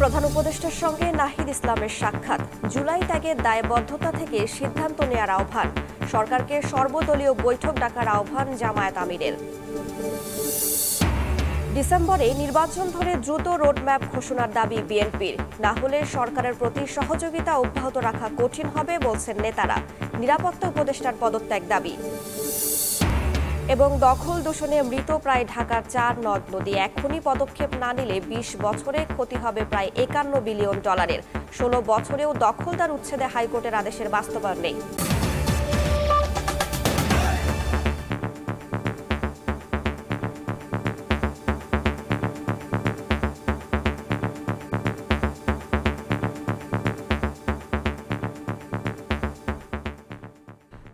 প্রধান উপদেষ্টার সঙ্গে নাহিদ ইসলামের সাক্ষাৎ। জুলাই ত্যাগের দায়বদ্ধতা থেকে সিদ্ধান্ত নেয়ার আহ্বান। সরকারকে সর্বদলীয় বৈঠক ডাকার আহ্বান জামায়াত আমিরের। ডিসেম্বরে নির্বাচন ধরে দ্রুত রোডম্যাপ ঘোষণার দাবি বিএনপির। না হলে সরকারের প্রতি সহযোগিতা অব্যাহত রাখা কঠিন হবে বলছেন নেতারা। নিরাপত্তা উপদেষ্টার পদত্যাগ দাবি। এবং দখল দূষণে মৃতপ্রায় ঢাকার 4 নদ নদী। এখনই পদক্ষেপ না নিলে 20 বছরে ক্ষতি হবে প্রায় $51 বিলিয়ন। 16 বছরেও দখলদার উচ্ছেদে হাইকোর্টের আদেশের বাস্তবায়ন নেই।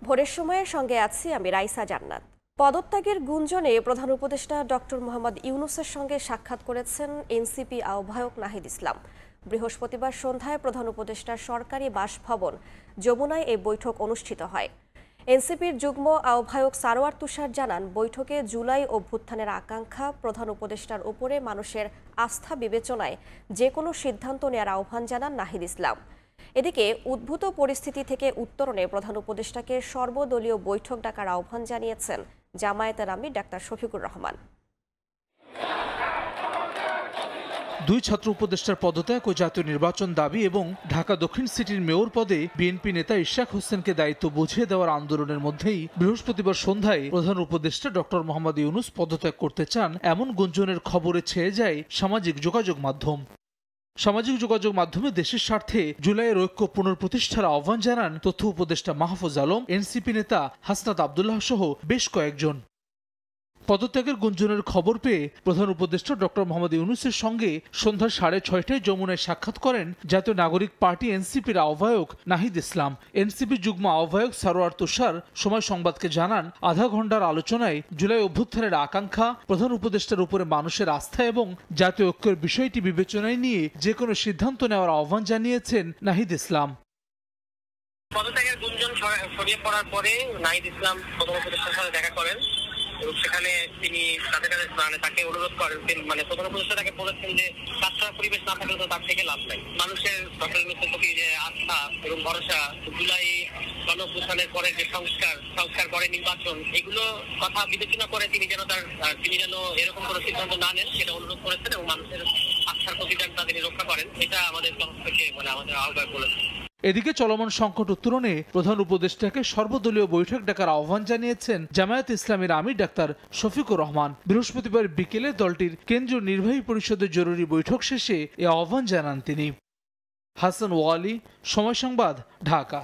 ভোরের সময়ের সঙ্গে আছি আমি রাইসা জান্নাত। পদত্যাগের গুঞ্জনে প্রধান উপদেষ্টা ডক্টর মোহাম্মদ ইউনূসের সঙ্গে সাক্ষাৎ করেছেন এনসিপি আহ্বায়ক নাহিদ ইসলাম। বৃহস্পতিবার সন্ধ্যায় প্রধান উপদেষ্টার সরকারি বাসভবন যমুনায় এই বৈঠক অনুষ্ঠিত হয়। এনসিপির যুগ্ম আহ্বায়ক সারোয়ার তুষার জানান, বৈঠকে জুলাই অভ্যুত্থানের আকাঙ্ক্ষা, প্রধান উপদেষ্টার উপরে মানুষের আস্থা বিবেচনায় যে কোনো সিদ্ধান্ত নেওয়ার আহ্বান জানান নাহিদ ইসলাম। এদিকে উদ্ভূত পরিস্থিতি থেকে উত্তরণে প্রধান উপদেষ্টাকে সর্বদলীয় বৈঠক ডাকার আহ্বান জানিয়েছেন জামায়াতের আমির ডাক্তার শফিকুর রহমান। দুই ছাত্র উপদেষ্টার পদত্যাগ ও জাতীয় নির্বাচন দাবি এবং ঢাকা দক্ষিণ সিটির মেয়র পদে বিএনপি নেতা ইশরাক হোসেনকে দায়িত্ব বুঝিয়ে দেওয়ার আন্দোলনের মধ্যেই বৃহস্পতিবার সন্ধ্যায় প্রধান উপদেষ্টা ডক্টর মোহাম্মদ ইউনূস পদত্যাগ করতে চান এমন গুঞ্জনের খবরে ছেয়ে যায় সামাজিক যোগাযোগ মাধ্যম। সামাজিক যোগাযোগ মাধ্যমে দেশের স্বার্থে জুলাইয়ের ঐক্য পুনঃপ্রতিষ্ঠার আহ্বান জানান তথ্য উপদেষ্টা মাহফুজ আলম, এনসিপি নেতা হাসনাত আব্দুল্লাহ সহ বেশ কয়েকজন। পদত্যাগের গুঞ্জনের খবর পেয়ে প্রধান উপদেষ্টা ডক্টর মোহাম্মদ ইউনূসের সঙ্গে সন্ধ্যা 6:30টায় যমুনায় সাক্ষাৎ করেন জাতীয় নাগরিক পার্টি এনসিপির আহ্বায়ক নাহিদ ইসলাম। এনসিপি যুগ্ম আহ্বায়ক সারোয়ার তুষার সময় সংবাদকে জানান, আধা ঘণ্টার আলোচনায় জুলাই অভ্যুত্থানের আকাঙ্ক্ষা, প্রধান উপদেষ্টার উপরে মানুষের আস্থা এবং জাতীয় ঐক্যের বিষয়টি বিবেচনায় নিয়ে যে কোনো সিদ্ধান্ত নেওয়ার আহ্বান জানিয়েছেন নাহিদ ইসলাম। পদত্যাগের গুঞ্জন ছড়িয়ে পড়ার পরে নাহিদ ইসলাম প্রধান উপদেষ্টার সাথে দেখা করেন এবং সেখানে তিনি তাকে অনুরোধ করেন, প্রধান উপদেষ্টা তাকে বলেছেন যে ছাত্র পরিবেশ না থাকলে তো তার থেকে লাভ নাই। মানুষের ডক্টর ইউনূসের প্রতি যে আস্থা এবং ভরসা, জুলাই গণঅভ্যুত্থানের পরে যে সংস্কার পরে নির্বাচন, এগুলো কথা বিবেচনা করে তিনি যেন এরকম কোনো সিদ্ধান্ত না নেন সেটা অনুরোধ করেছেন এবং মানুষের আস্থার প্রতিদানটা তিনি রক্ষা করেন। এটা আমাদের তরফ থেকে আমাদের আহ্বায়ক বলেছেন। এদিকে চলমান সংকট উত্তরণে প্রধান উপদেষ্টাকে সর্বদলীয় বৈঠক ডাকার আহ্বান জানিয়েছেন জামায়াত ইসলামের আমির ডাক্তার শফিকুর রহমান। বৃহস্পতিবার বিকেলে দলটির কেন্দ্রীয় নির্বাহী পরিষদের জরুরি বৈঠক শেষে এ আহ্বান জানান তিনি। হাসান ওয়ালি, সময় সংবাদ, ঢাকা।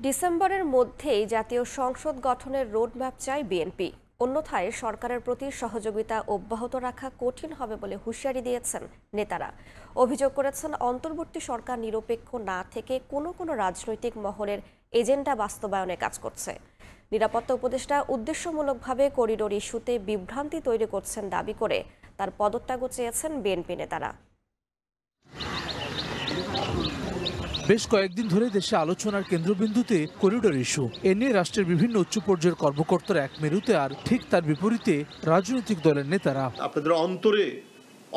ডিসেম্বরের মধ্যেই জাতীয় সংসদ গঠনের রোডম্যাপ চায় বিএনপি। অন্যথায় সরকারের প্রতি সহযোগিতা অব্যাহত রাখা কঠিন হবে বলে হুঁশিয়ারি দিয়েছেন নেতারা। অভিযোগ করেছেন, অন্তর্বর্তী সরকার নিরপেক্ষ না থেকে কোনো রাজনৈতিক মহলের এজেন্ডা বাস্তবায়নে কাজ করছে। নিরাপত্তা উপদেষ্টা উদ্দেশ্যমূলকভাবে করিডোর ইস্যুতে বিভ্রান্তি তৈরি করছেন দাবি করে তার পদত্যাগও চেয়েছেন বিএনপি নেতারা। বেশ কয়েকদিন ধরে দেশে আলোচনার কেন্দ্রবিন্দুতে করিডোর ইস্যু। এ নিয়ে রাষ্ট্রের বিভিন্ন উচ্চ পর্যায়ের কর্মকর্তারা এক মেরুতে, আর ঠিক তার বিপরীতে রাজনৈতিক দলের নেতারা। আপনাদের অন্তরে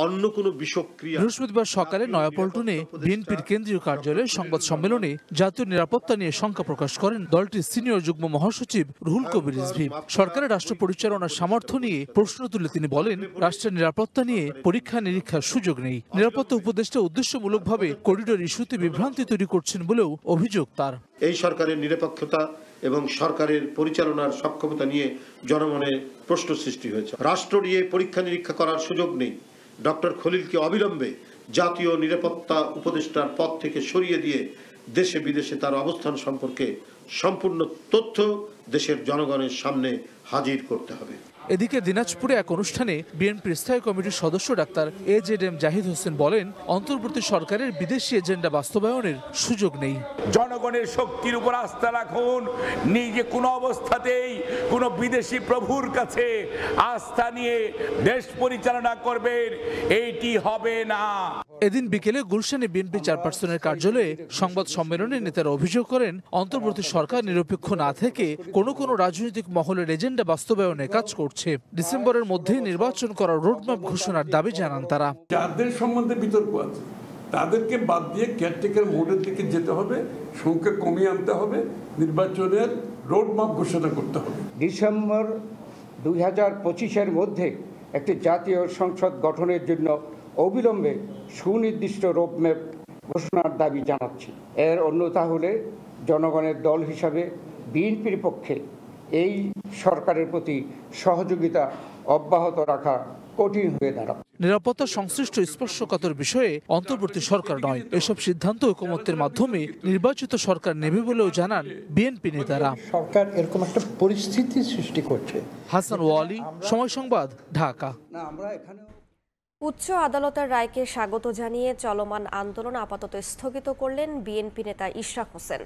অন্য কোনো বিষক্রিয়া। বৃহস্পতিবার সকালে নয়াপল্টনে বিএনপির কেন্দ্রীয় কার্যালয়ে সংবাদ সম্মেলনে জাতীয় নিরাপত্তা নিয়ে শঙ্কা প্রকাশ করেন দলটির সিনিয়র যুগ্ম মহাসচিব রুহুল কবির রিজভী। সরকারের রাষ্ট্র পরিচালনার সামর্থ্য নিয়ে প্রশ্ন তুলে তিনি বলেন, রাষ্ট্রের নিরাপত্তা নিয়ে পরীক্ষা নিরীক্ষার সুযোগ নেই। নিরাপত্তা উপদেষ্টা উদ্দেশ্যমূলকভাবে করিডোর ইস্যুতে বিভ্রান্তি তৈরি করছেন বলেও অভিযোগ তার। এই সরকারের নিরপেক্ষতা এবং সরকারের পরিচালনার সক্ষমতা নিয়ে জনমনে প্রশ্ন সৃষ্টি হয়েছে। রাষ্ট্র নিয়ে পরীক্ষা নিরীক্ষা করার সুযোগ নেই। ডক্টর খলিলকে অবিলম্বে জাতীয় নিরাপত্তা উপদেষ্টার পদ থেকে সরিয়ে দিয়ে দেশে বিদেশে তার অবস্থান সম্পর্কে সম্পূর্ণ তথ্য দেশের জনগণের সামনে হাজির করতে হবে। এদিকে দিনাজপুরে এক অনুষ্ঠানে বিএনপির স্থায়ী কমিটির সদস্য ডাক্তার AJM জাহিদ হোসেন বলেন, অন্তর্বর্তী সরকারের বিদেশি এজেন্ডা বাস্তবায়নের সুযোগ নেই। জনগণের শক্তির উপর আস্থা রাখুন, নিজে কোনো অবস্থাতেই কোনো বিদেশি প্রভুর কাছে আস্থা নিয়ে দেশ পরিচালনা করবেন, এইটি হবে না। এদিন বিকেলে গুলশানে বিএনপি চেয়ারপারসনের কার্যালয়ে সংবাদ সম্মেলনে নেতারা অভিযোগ করেন, অন্তর্বর্তী সরকার নিরপেক্ষ না থেকে কোনো রাজনৈতিক মহলের এজেন্ডা বাস্তবায়নে কাজ করছে। ডিসেম্বরের মধ্যেই নির্বাচন করার রোডম্যাপ ঘোষণার দাবি জানান তারা। যাদের সম্বন্ধে বিতর্ক আছে তাদেরকে বাদ দিয়ে কেয়ারটেকার মোডের দিকে যেতে হবে, সংখ্যা কমিয়ে আনতে হবে, নির্বাচনের রোডম্যাপ ঘোষণা করতে হবে। ডিসেম্বর 2025-এর মধ্যে একটি জাতীয় সংসদ গঠনের জন্য অবিলম্বে সুনির্দিষ্ট রোডম্যাপ ঘোষণার দাবি জানাচ্ছি। এর অন্যথা হলে জনগণের দল হিসাবে বিএনপির পক্ষে এই সরকারের প্রতি সহযোগিতা অব্যাহত রাখা কঠিন হয়ে দাঁড়াবে। নিরাপত্তা সংশ্লিষ্ট স্পর্শকাতর বিষয়ে অন্তর্বর্তী সরকার নয়, এসব সিদ্ধান্ত ঐকমত্যের মাধ্যমে নির্বাচিত সরকার নেবে বলেও জানান বিএনপি নেতারা। সরকার এরকম একটা পরিস্থিতি সৃষ্টি করছে। হাসান ওয়ালি, সময় সংবাদ, ঢাকা। উচ্চ আদালতের রায়কে স্বাগত জানিয়ে চলমান আন্দোলন আপাতত স্থগিত করলেন বিএনপি নেতা ইশরাক হোসেন।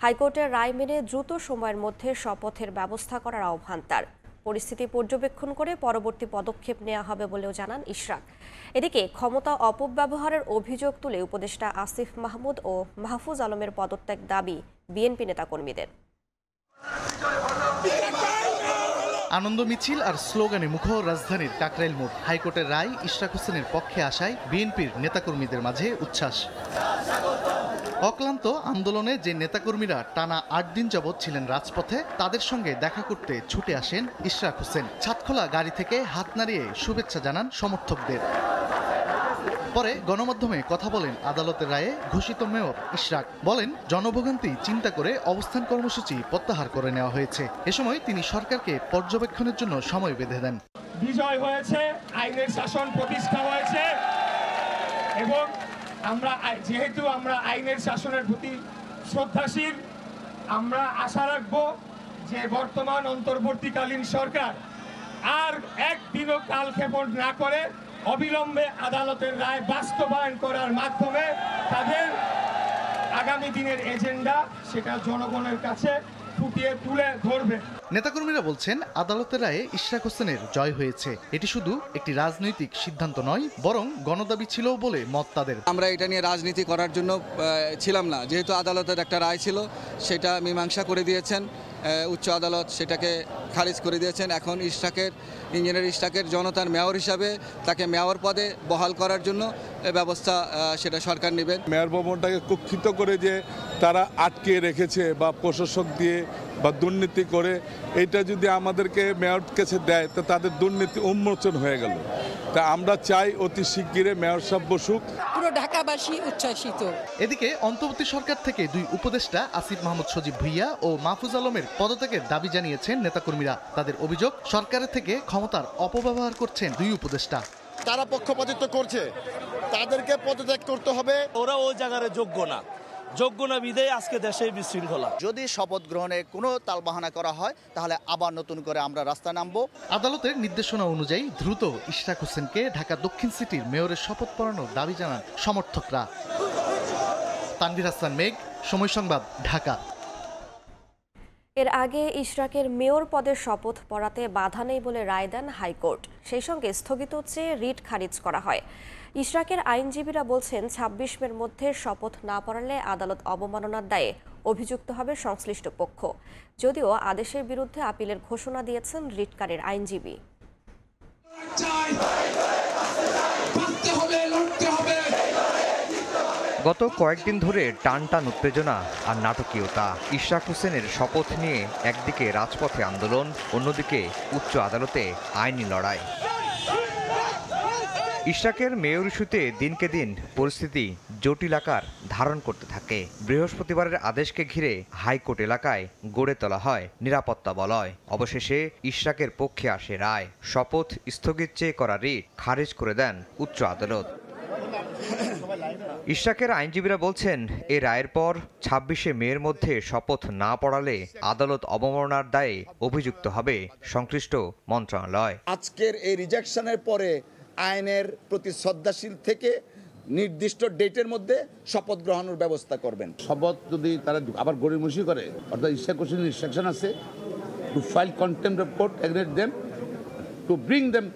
হাইকোর্টের রায় মেনে দ্রুত সময়ের মধ্যে শপথের ব্যবস্থা করার আহ্বান তার। পরিস্থিতি পর্যবেক্ষণ করে পরবর্তী পদক্ষেপ নেওয়া হবে বলেও জানান ইশরাক। এদিকে ক্ষমতা অপব্যবহারের অভিযোগ তুলে উপদেষ্টা আসিফ মাহমুদ ও মাহফুজ আলমের পদত্যাগ দাবি বিএনপি নেতাকর্মীদের। আনন্দ মিছিল আর স্লোগানে মুখর রাজধানীর কাকরাইল মোড়। হাইকোর্টের রায় ইশরাক হোসেনের পক্ষে আসায় বিএনপির নেতাকর্মীদের মাঝে উচ্ছ্বাস। অক্লান্ত আন্দোলনে যে নেতাকর্মীরা টানা ৮ দিন যাবৎ ছিলেন রাজপথে, তাদের সঙ্গে দেখা করতে ছুটে আসেন ইশরাক হোসেন। ছাদখোলা গাড়ি থেকে হাত নাড়িয়ে শুভেচ্ছা জানান সমর্থকদের। পরে গণমাধ্যমে কথা বলেন আদালতের রায়ে ঘোষিত মেয়র ইশরাক। বলেন, জনভোগান্তি চিন্তা করে অবস্থান কর্মসূচি প্রত্যাহার করে নেওয়া হয়েছে। এ সময় তিনি সরকারকে পর্যবেক্ষণের জন্য সময় বেঁধে দেন। বিজয় হয়েছে, আইনের শাসন প্রতিষ্ঠা হয়েছে এবং যেহেতু আমরা আইনের শাসনের প্রতি শ্রদ্ধাশীল, আমরা আশা রাখব যে বর্তমান অন্তর্বর্তীকালীন সরকার আর একদিনও কালক্ষেপণ না করে অবিলম্বে আদালতের রায় বাস্তবায়ন করার মাধ্যমে তাদের আগামী দিনের এজেন্ডা সেটা জনগণের কাছে ফুটিয়ে তুলে ধরবে। নেতাকর্মীরা বলছেন, আদালতের রায়ে ইশরাক হোসেনের জয় হয়েছে। এটি শুধু একটি রাজনৈতিক সিদ্ধান্ত নয়, বরং গণদাবি ছিল বলে মত তাদের। আমরা এটা নিয়ে রাজনীতি করার জন্য ছিলাম না, যেহেতু আদালতের একটা রায় ছিল সেটা মীমাংসা করে দিয়েছেন উচ্চ আদালত, সেটাকে খারিজ করে দিয়েছেন। এখন ইঞ্জিনিয়ার ইশরাকের জনতার মেয়র হিসাবে তাকে মেয়র পদে বহাল করার জন্য ব্যবস্থা সেটা সরকার নেবেন। মেয়র ভবনটাকে কুক্ষিত করে যে তারা আটকে রেখেছে বা প্রশাসক দিয়ে বা দুর্নীতি করে, এটা যদি আমাদেরকে মেয়র কাছে দেয় তো তাদের দুর্নীতি উন্মোচন হয়ে গেল। তা আমরা চাই অতি শিগগিরে মেয়র সাহেব বসুক। পুরো ঢাকাবাসী উচ্ছ্বাসিত। এদিকে অন্তর্বর্তী সরকার থেকে 2 উপদেষ্টা আসিফ মাহমুদ সজীব ভুইয়া ও মাহফুজ আলমের পদত্যাগের দাবি জানিয়েছেন নেতাকর্মীরা। তাদের অভিযোগ, সরকারের থেকে ক্ষমতার অপব্যবহার করছেন 2 উপদেষ্টা। তারা পক্ষপাতিত্ব করছে, তাদেরকে পদত্যাগ করতে হবে। ওরা ওই জায়গায় যোগ্য না বিধায় আজকে দেশে বিশৃঙ্খলা। যদি শপথ গ্রহণে কোনো তালবাহানা করা হয় তাহলে আবার নতুন করে আমরা রাস্তা নামবো। আদালতের নির্দেশনা অনুযায়ী দ্রুত ইশরাক হোসেনকে ঢাকা দক্ষিণ সিটির মেয়রের শপথ পড়ানোর দাবি জানান সমর্থকরা। তানভীর হাসান মেঘ, সময় সংবাদ, ঢাকা। এর আগে ইশরাকের মেয়র পদের শপথ পড়াতে বাধা নেই বলে রায় দেন হাইকোর্ট। সেই সঙ্গে স্থগিত চেয়ে রিট খারিজ করা হয়। ইশরাকের আইনজীবীরা বলছেন, 26 মের মধ্যে শপথ না পড়ালে আদালত অবমাননার দায়ে অভিযুক্ত হবে সংশ্লিষ্ট পক্ষ। যদিও আদেশের বিরুদ্ধে আপিলের ঘোষণা দিয়েছেন রিটকারীর আইনজীবী। গত কয়েকদিন ধরে টান উত্তেজনা আর নাটকীয়তা। ইশরাক হোসেনের শপথ নিয়ে একদিকে রাজপথে আন্দোলন, অন্যদিকে উচ্চ আদালতে আইনি লড়াই। ইশরাকের মেয়র ইস্যুতে দিনকে দিন পরিস্থিতি জটিল আকার ধারণ করতে থাকে। বৃহস্পতিবারের আদেশকে ঘিরে হাইকোর্ট এলাকায় গড়ে তোলা হয় নিরাপত্তা বলয়। অবশেষে ইশরাকের পক্ষে আসে রায়। শপথ স্থগিত চেয়ে করা রিট খারিজ করে দেন উচ্চ আদালত। ইশরাকের আইনজীবীরা বলছেন, এ রায়ের পর 26শে মের মধ্যে শপথ না পড়ালে আদালত অবমাননার দায়ে অভিযুক্ত হবে সংশ্লিষ্ট মন্ত্রণালয়। আজকের এই রিজেকশনের পরে আইনের প্রতি শ্রদ্ধাশীল থেকে নির্দিষ্ট ডেটের মধ্যে শপথ গ্রহণের ব্যবস্থা করবেন। শপথ যদি তারা আবার গড়িমসি করে, অর্থাৎ ইশরাক হোসেনের ইনস্ট্রাকশন আছে to file contempt of court against them to bring them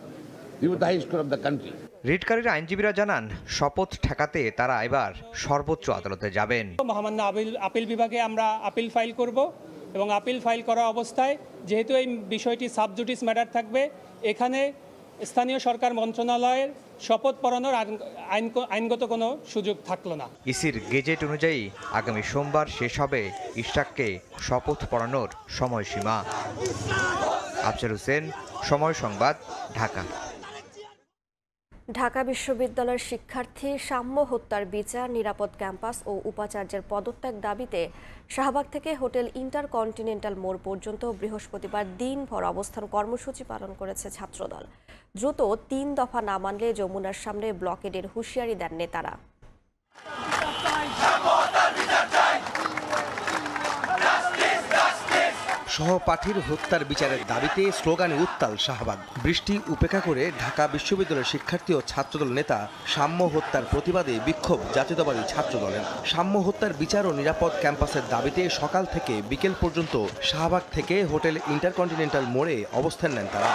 before the highest court of the country. রিটকারীর আইনজীবীরা জানান, শপথ ঠেকাতে তারা এবার সর্বোচ্চ আদালতে যাবেন। মহামান্য আপিল বিভাগে আমরা আপিল ফাইল করব এবং আপিল ফাইল করা অবস্থায় যেহেতু এই বিষয়টি সাবজুডিস ম্যাটার থাকবে, এখানে স্থানীয় সরকার মন্ত্রণালয়ের শপথ পড়ানোর আইনগত কোনো সুযোগ থাকলো না। ইসির গেজেট অনুযায়ী আগামী সোমবার শেষ হবে ইশরাককে শপথ পড়ানোর সময়সীমা। আফজাল হোসেন, সময় সংবাদ, ঢাকা। ঢাকা বিশ্ববিদ্যালয়ের শিক্ষার্থী সাম্য হত্যার বিচার, নিরাপদ ক্যাম্পাস ও উপাচার্যের পদত্যাগ দাবিতে শাহবাগ থেকে হোটেল ইন্টারকন্টিনেন্টাল মোড় পর্যন্ত বৃহস্পতিবার দিনভর অবস্থান কর্মসূচি পালন করেছে ছাত্রদল। দ্রুত ৩ দফা না মানলে যমুনার সামনে ব্লকেডের হুঁশিয়ারি দেন নেতারা। সহপাঠীর হত্যার বিচারের দাবিতে স্লোগানে উত্তাল শাহবাগ। বৃষ্টি উপেক্ষা করে ঢাকা বিশ্ববিদ্যালয়ের শিক্ষার্থী ও ছাত্রদল নেতা সাম্য হত্যার প্রতিবাদে বিক্ষোভ জাতীয়তাবাদী ছাত্রদলের। সাম্য হত্যার বিচার ও নিরাপদ ক্যাম্পাসের দাবিতে সকাল থেকে বিকেল পর্যন্ত শাহবাগ থেকে হোটেল ইন্টারকন্টিনেন্টাল মোড়ে অবস্থান নেন তারা।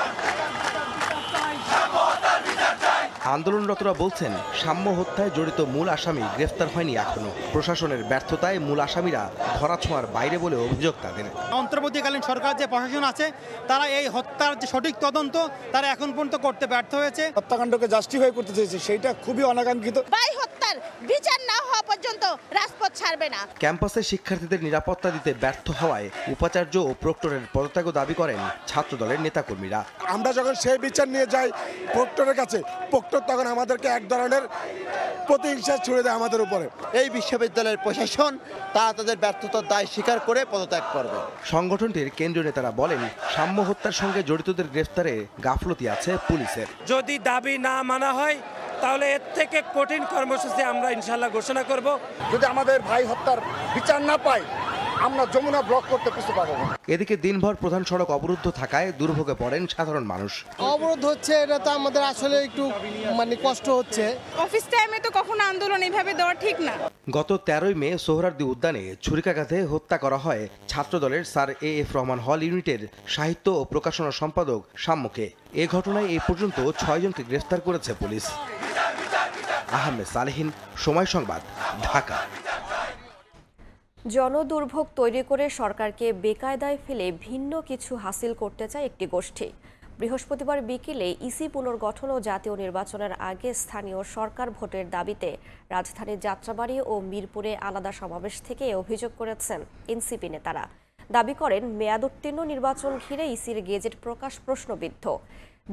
আন্দোলনরতরা বলছেন, সাম্য হত্যায় জড়িত মূল আসামি গ্রেফতার হয়নি এখনো। প্রশাসনের ব্যর্থতায় মূল আসামিরা ধরাছোঁয়ার বাইরে বলে অভিযোগ তাদের। অন্তর্বর্তীকালীন সরকার যে প্রশাসন আছে তারা এই হত্যার যে সঠিক তদন্ত তারা এখন পর্যন্ত করতে ব্যর্থ হয়েছে। হত্যাকাণ্ডকে জাস্টিফাই করতে চেয়েছে, সেইটা খুবই অনাকাঙ্ক্ষিত। ভাই হত্যার বিচার না হওয়া পর্যন্ত রাজপথ ছাড়বে না। ক্যাম্পাসে শিক্ষার্থীদের নিরাপত্তা দিতে ব্যর্থ হওয়ায় উপাচার্য ও প্রক্টরের পদত্যাগও দাবি করেন ছাত্রদলের নেতাকর্মীরা। আমরা যখন সেই বিচার নিয়ে যাই প্রক্টরের কাছে, প্রক্টর তখন আমাদেরকে এক ধরনের প্রতিহিংসা ছুড়ে দেয় আমাদের উপরে। এই বিশ্ববিদ্যালয়ের প্রশাসন তারা তাদের ব্যর্থতার দায় স্বীকার করে পদত্যাগ করবে। সংগঠনটির কেন্দ্রীয় নেতারা বলেন, সাম্য হত্যার সঙ্গে জড়িতদের গ্রেফতারে গাফলতি আছে পুলিশের। যদি দাবি না মানা হয় তাহলে এর থেকে কঠিন কর্মসূচি আমরা ইনশাল্লাহ ঘোষণা করব। যদি আমাদের ভাই হত্যার বিচার না পাই, আমরা যমুনা ব্লক করতে পিছু পাবো না। এদিকে দিনভর প্রধান সড়ক অবরুদ্ধ থাকায় দুর্ভোগে পড়েন সাধারণ মানুষ। অবরোধ হচ্ছে, এটা তো আমাদের আসলে একটু কষ্ট হচ্ছে। অফিস টাইমে তো কখনো আন্দোলন এইভাবে দেওয়া ঠিক না। গত 13ই মে সোহরাওয়ার্দী উদ্যানে ছুরিকাঘাতে হত্যা করা হয় ছাত্রদলের স্যার এএফ রহমান হল ইউনিটের সাহিত্য ও প্রকাশনা সম্পাদক সাম্যকে। এ ঘটনায় এই পর্যন্ত 6 জনকে গ্রেফতার করেছে পুলিশ। আহমেদ সালেহিন, সময় সংবাদ, ঢাকা। জনদুর্ভোগ তৈরি করে সরকারকে বেকায়দায় ফেলে ভিন্ন কিছু হাসিল করতে চায় একটি গোষ্ঠী। বৃহস্পতিবার বিকেলে ইসি পুনর্গঠন ও জাতীয় নির্বাচনের আগে স্থানীয় সরকার ভোটের দাবিতে রাজধানীর যাত্রাবাড়ি ও মিরপুরে আলাদা সমাবেশ থেকে অভিযোগ করেছেন এনসিপি নেতারা। দাবি করেন, মেয়াদোত্তীর্ণ নির্বাচন ঘিরে ইসির গেজেট প্রকাশ প্রশ্নবিদ্ধ।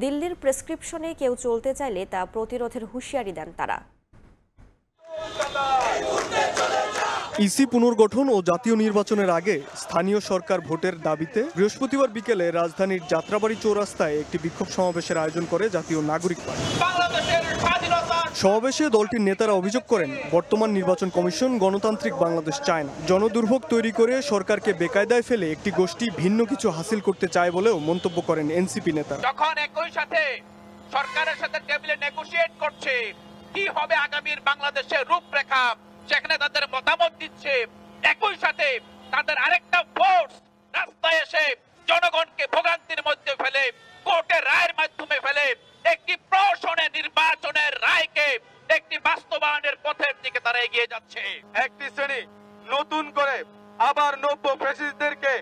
দিল্লির প্রেসক্রিপশনে কেউ চলতে চাইলে তা প্রতিরোধের হুঁশিয়ারি দেন তারা। ইসি পুনর্গঠন ও জাতীয় নির্বাচনের আগে স্থানীয় সরকার ভোটের দাবিতে বৃহস্পতিবার বিকেলে রাজধানীর যাত্রাবাড়ি চৌরাস্তায় একটি বিক্ষোভ সমাবেশের আয়োজন করে জাতীয় নাগরিক পার্টি। সমাবেশে দলটির নেতারা অভিযোগ করেন, বর্তমান নির্বাচন কমিশন গণতান্ত্রিক বাংলাদেশ চায় না। জনদুর্ভোগ তৈরি করে সরকারকে বেকায়দায় ফেলে একটি গোষ্ঠী ভিন্ন কিছু হাসিল করতে চায় বলেও মন্তব্য করেন এনসিপি নেতারা। যখন একই সাথে সরকারের সাথে টেবিলে নেগোশিয়েট করছে কি হবে আগামীর বাংলাদেশের রূপরেখা, সেখানে তাদের মতামত দিচ্ছে, একই সাথে তাদের আরেকটা ফোর্স রাস্তায় এসে জনগণকে ভোগান্তির মধ্যে ফেলে কোর্টের রায়ের মাধ্যমে ফেলে একটি প্রহসনের নির্বাচনের রায়কে একটি বাস্তবায়নের পথের দিকে তারা এগিয়ে যাচ্ছে। একটি শ্রেণী নতুন করে আবার নব্য ফ্যাসিস্টদেরকে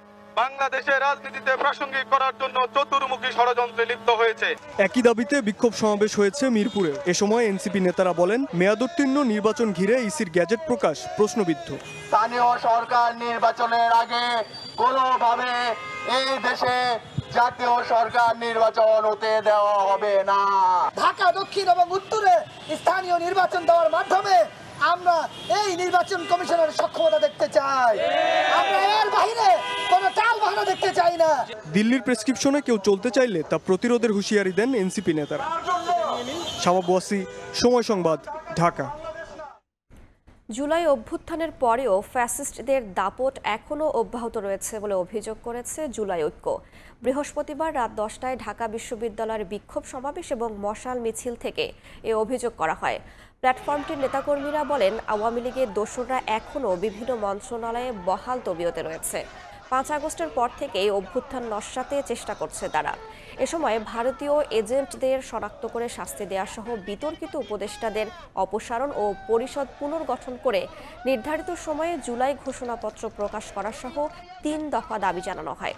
বাংলাদেশের রাজনীতিতে প্রাসঙ্গিক করার জন্য চতুর্মুখী ষড়যন্ত্রে লিপ্ত হয়েছে। একই দাবিতে বিক্ষোভ সমাবেশ হয়েছে মিরপুরে। এ সময় এনসিপি নেতারা বলেন, মেয়াদোত্তীর্ণ নির্বাচন ঘিরে ইসির গ্যাজেট প্রকাশ প্রশ্নবিদ্ধ। স্থানীয় সরকার নির্বাচনের আগে কোনোভাবে এই দেশে জাতীয় সরকার নির্বাচন হতে দেওয়া হবে না। ঢাকা দক্ষিণ এবং উত্তরে স্থানীয় নির্বাচন দেওয়ার মাধ্যমে আমরা এই নির্বাচন কমিশনের সক্ষমতা দেখতে চাই। আমরা এর বাইরে কোনো টালবাহানা দেখতে চাই না। দিল্লির প্রেসক্রিপশনে কেউ চলতে চাইলে তা প্রতিরোধের হুঁশিয়ারি দেন এনসিপি নেতারা। শাবাব ওয়াসি, সময় সংবাদ, ঢাকা। জুলাই অভ্যুত্থানের পরেও ফ্যাসিস্টদের দাপট এখনও অব্যাহত রয়েছে বলে অভিযোগ করেছে জুলাই ঐক্য। বৃহস্পতিবার রাত 10টায় ঢাকা বিশ্ববিদ্যালয়ের বিক্ষোভ সমাবেশ এবং মশাল মিছিল থেকে এ অভিযোগ করা হয়। প্ল্যাটফর্মটির নেতাকর্মীরা বলেন, আওয়ামী লীগের দোসররা এখনও বিভিন্ন মন্ত্রণালয়ে বহাল তবিয়তে রয়েছে। 5 আগস্টের পর থেকেই অভ্যুত্থান নস্যাতে চেষ্টা করছে তারা। এ সময় ভারতীয় এজেন্টদের শনাক্ত করে শাস্তি দেওয়া সহ বিতর্কিত উপদেষ্টাদের অপসারণ ও পরিষদ পুনর্গঠন করে নির্ধারিত সময়ে জুলাই ঘোষণাপত্র প্রকাশ করা সহ 3 দফা দাবি জানানো হয়।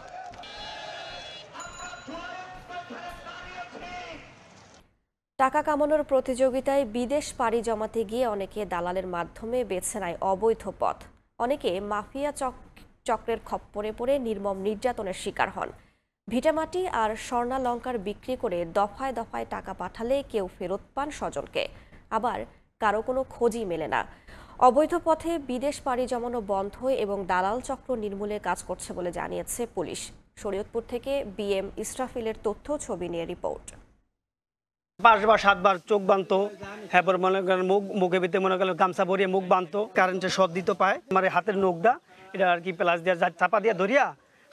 টাকা কামানোর প্রতিযোগিতায় বিদেশ পাড়ি জমাতে গিয়ে অনেকে দালালের মাধ্যমে বেছে নেয় অবৈধ পথ। অনেকে মাফিয়া চক্রের খপ্পরে পড়ে নির্মম নির্যাতনের শিকার হন। ভিটামাটি আর স্বর্ণালংকার বিক্রি করে দফায় দফায় টাকা পাঠালে কেউ ফেরত পান স্বজনকে, আবার কারো কোনো খোঁজই মেলে না। অবৈধ পথে বিদেশ পাড়ি জমানো বন্ধ এবং দালাল চক্র নির্মূলে কাজ করছে বলে জানিয়েছে পুলিশ। শরীয়তপুর থেকে বিএম ইসরাফিলের তথ্য ছবি নিয়ে রিপোর্ট। 5 বার 7 বার চোখ বাঁধতো, এরপর মনে করেন মুখে ভিতরে মনে করেন গামছা ভরিয়ে মুখ বাঁধতো, কারেন্টের শট দিতে পায়। আমার হাতের নখটা এটা আর কি প্লাস দিয়ে চাপা দিয়ে ধরিয়া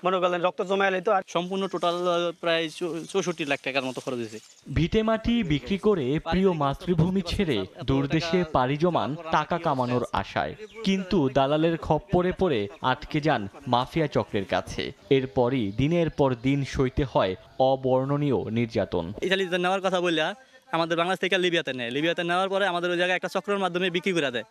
মনে করেন রক্ত জমা এলে তো। আর সম্পূর্ণ টোটাল প্রায় 64 লাখ টাকার মতো খরচ হয়েছে। ভিটেমাটি বিক্রি করে প্রিয় মাতৃভূমি ছেড়ে দূরদেশে পাড়ি জমান টাকা কামানোর আশায়, কিন্তু দালালের খপ্পরে পড়ে আটকে যান মাফিয়া চক্রের কাছে। এরপরই দিনের পর দিন সইতে হয় অবর্ণনীয় নির্যাতন। ইতালিতে নেওয়ার কথা বললে আমাদের বাংলাদেশ থেকে লিবিয়াতে নেয়, লিবিয়াতে নেওয়ার পরে আমাদের ওই জায়গায় একটা চক্রের মাধ্যমে বিক্রি করে দেয়।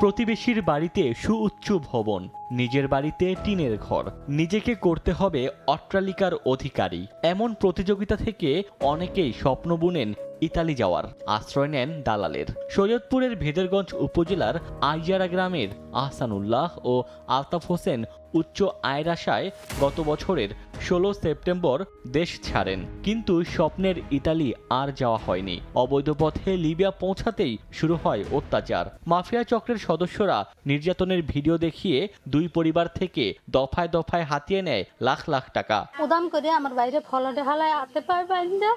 প্রতিবেশীর বাড়িতে সুউচ্চ ভবন, নিজের বাড়িতে টিনের ঘর, নিজেকে করতে হবে অট্টালিকার অধিকারী। এমন প্রতিযোগিতা থেকে অনেকেই স্বপ্ন বুনেন ইতালি যাওয়ার, আশ্রয় নেন দালালের। শরীয়তপুরের ভেদেরগঞ্জ উপজেলার আইজারা গ্রামের আহসানুল্লাহ ও আলতাফ হোসেন উচ্চ আয়ের আশায় গত বছরের 16 সেপ্টেম্বর দেশ ছাড়েন, কিন্তু স্বপ্নের ইতালি আর যাওয়া হয়নি। অবৈধ পথে লিবিয়া পৌঁছাতেই শুরু হয় অত্যাচার। মাফিয়া চক্রের সদস্যরা নির্যাতনের ভিডিও দেখিয়ে দুই পরিবার থেকে দফায় দফায় হাতিয়ে নেয় লাখ লাখ টাকা। উদাম করে আমার বাইরে ফলটে হালায় আতে পায় বাইন্দা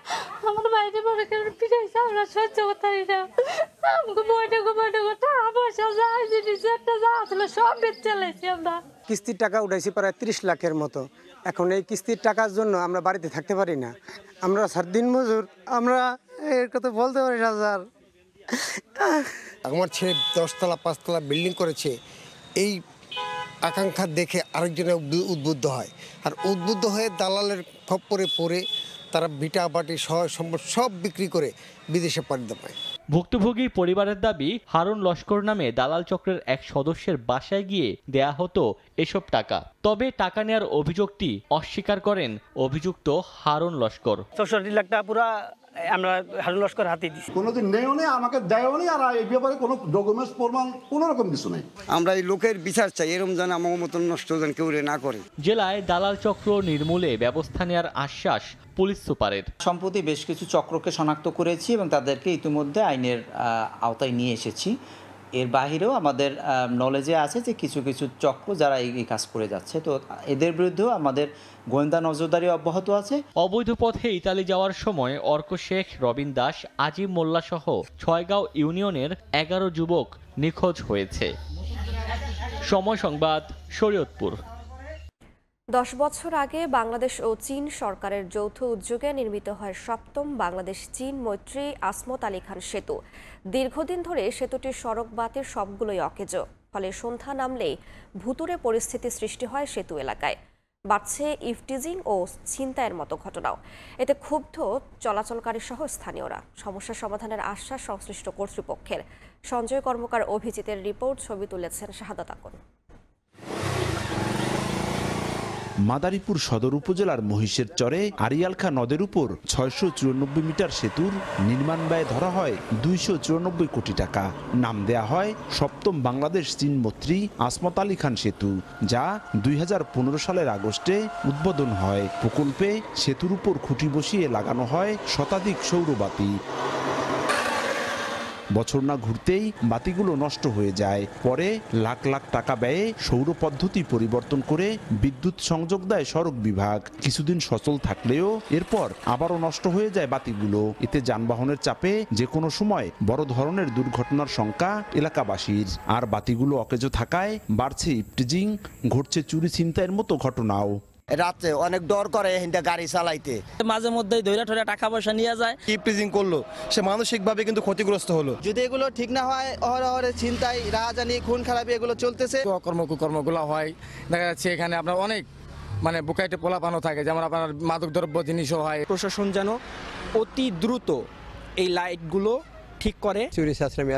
আমার বাইরে বড় করে পিটাইছে, আমরা সহ্য করতে পারি না। আমাকে বইটা টাকা পয়সা যা জিনিস একটা যা আসলে সব বেচে লাইছি আমরা। কিস্তির টাকা উঠাইছি প্রায় 30 লাখের মতো। এখন এই কিস্তির টাকার জন্য আমরা বাড়িতে থাকতে পারি না। আমরা স্যার দিন মজুর, আমরা এর কথা বলতে পারি না স্যার। আমার ছেলে 10 তলা 5 তলা বিল্ডিং করেছে, এই আকাঙ্ক্ষা দেখে আরেকজনে উদ্বুদ্ধ হয়, আর উদ্বুদ্ধ হয়ে দালালের খপ্পরে পড়ে তারা ভিটা বাটি সব বিক্রি করে বিদেশে পাড়ি দেয়। ভুক্তভোগী পরিবারের দাবি, হারুন লস্কর নামে দালাল চক্রের এক সদস্যের বাসায় গিয়ে দেয়া হতো এসব টাকা। তবে টাকা নেওয়ার অভিযোগটি অস্বীকার করেন অভিযুক্ত হারুন লস্কর। 64 লাখ টাকা পুরা আমরা হারুন লস্কর হাতে দিছি। কোনোদিন নেও নেই, আমাকে দেয়ও নেই, আর এই ব্যাপারে কোনো ডকুমেন্টস প্রমাণ কোনো রকম কিছু নেই। আমরা এই লোকের বিচার চাই, এরকম যেন আমার মতন নষ্ট যেন কেউ না করে। জেলায় দালাল চক্র নির্মূলে ব্যবস্থা নেওয়ার আশ্বাস পুলিশ সুপারের। সম্প্রতি বেশ কিছু চক্রকে শনাক্ত করেছি এবং তাদেরকে ইতিমধ্যে আইনের আওতায় নিয়ে এসেছি। এর বাহিরেও আমাদের নলেজে আছে যে কিছু কিছু চক্র যারা এই কাজ করে যাচ্ছে, তো এদের বিরুদ্ধেও আমাদের গোয়েন্দা নজরদারি অব্যাহত আছে। অবৈধ পথে ইতালি যাওয়ার সময় অর্ক শেখ, রবিন দাস, আজিম মোল্লা সহ 6 গাঁও ইউনিয়নের 11 যুবক নিখোঁজ হয়েছে। সময় সংবাদ, শরীয়তপুর। 10 বছর আগে বাংলাদেশ ও চীন সরকারের যৌথ উদ্যোগে নির্মিত হয় 7ম বাংলাদেশ চীন মৈত্রী আসমত আলী খান সেতু। দীর্ঘদিন ধরে সেতুটির সড়ক বাতির সবগুলোই অকেজো, ফলে সন্ধ্যা নামলেই ভুতুড়ে পরিস্থিতি সৃষ্টি হয় সেতু এলাকায়। বাড়ছে ইফটিজিং ও ছিনতাইয়ের মতো ঘটনাও। এতে ক্ষুব্ধ চলাচলকারী সহ স্থানীয়রা। সমস্যা সমাধানের আশ্বাস সংশ্লিষ্ট কর্তৃপক্ষের। সঞ্জয় কর্মকার অভিজিতের রিপোর্ট, ছবি তুলেছেন শাহাদাত আকন। মাদারীপুর সদর উপজেলার মহিষের চরে আরিয়ালখা নদের উপর 694 মিটার সেতুর নির্মাণ ব্যয় ধরা হয় 294 কোটি টাকা। নাম দেয়া হয় 7ম বাংলাদেশ চীন মৈত্রী আসমত আলী খান সেতু, যা 2015 সালের আগস্টে উদ্বোধন হয়। প্রকল্পে সেতুর উপর খুঁটি বসিয়ে লাগানো হয় শতাধিক সৌরবাতি। বছর না ঘুরতেই বাতিগুলো নষ্ট হয়ে যায়। পরে লাখ লাখ টাকা ব্যয়ে সৌর পদ্ধতি পরিবর্তন করে বিদ্যুৎ সংযোগ দেয় সড়ক বিভাগ। কিছুদিন সচল থাকলেও এরপর আবারও নষ্ট হয়ে যায় বাতিগুলো। এতে যানবাহনের চাপে যে কোনো সময় বড় ধরনের দুর্ঘটনার শঙ্কা এলাকাবাসীর। আর বাতিগুলো অকেজো থাকায় বাড়ছে ইফটিজিং, ঘটছে চুরি ছিনতাইয়ের মতো ঘটনাও। রাতে অনেক ডর করে হিন্দা গাড়ি চালাইতে, মাঝে মধ্যেই ধৈর্য ধরে টাকা পয়সা নিয়ে যায়। ইপ্রিজিং করলো, সে মানসিকভাবে কিন্তু ক্ষতিগ্রস্ত হলো। যদি এগুলো ঠিক না হয়, অহরহ ছিনতাই, রাহাজানি, খুন খারাপি এগুলো চলতেছে। কর্মগুলো হয়, দেখা যাচ্ছে এখানে আপনার অনেক মানে বুকাইটে পোলাপানো থাকে, যেমন আপনার মাদকদ্রব্য জিনিসও হয়। প্রশাসন যেন অতি দ্রুত এই লাইটগুলো ঠিক করে। চুরি চাচরামি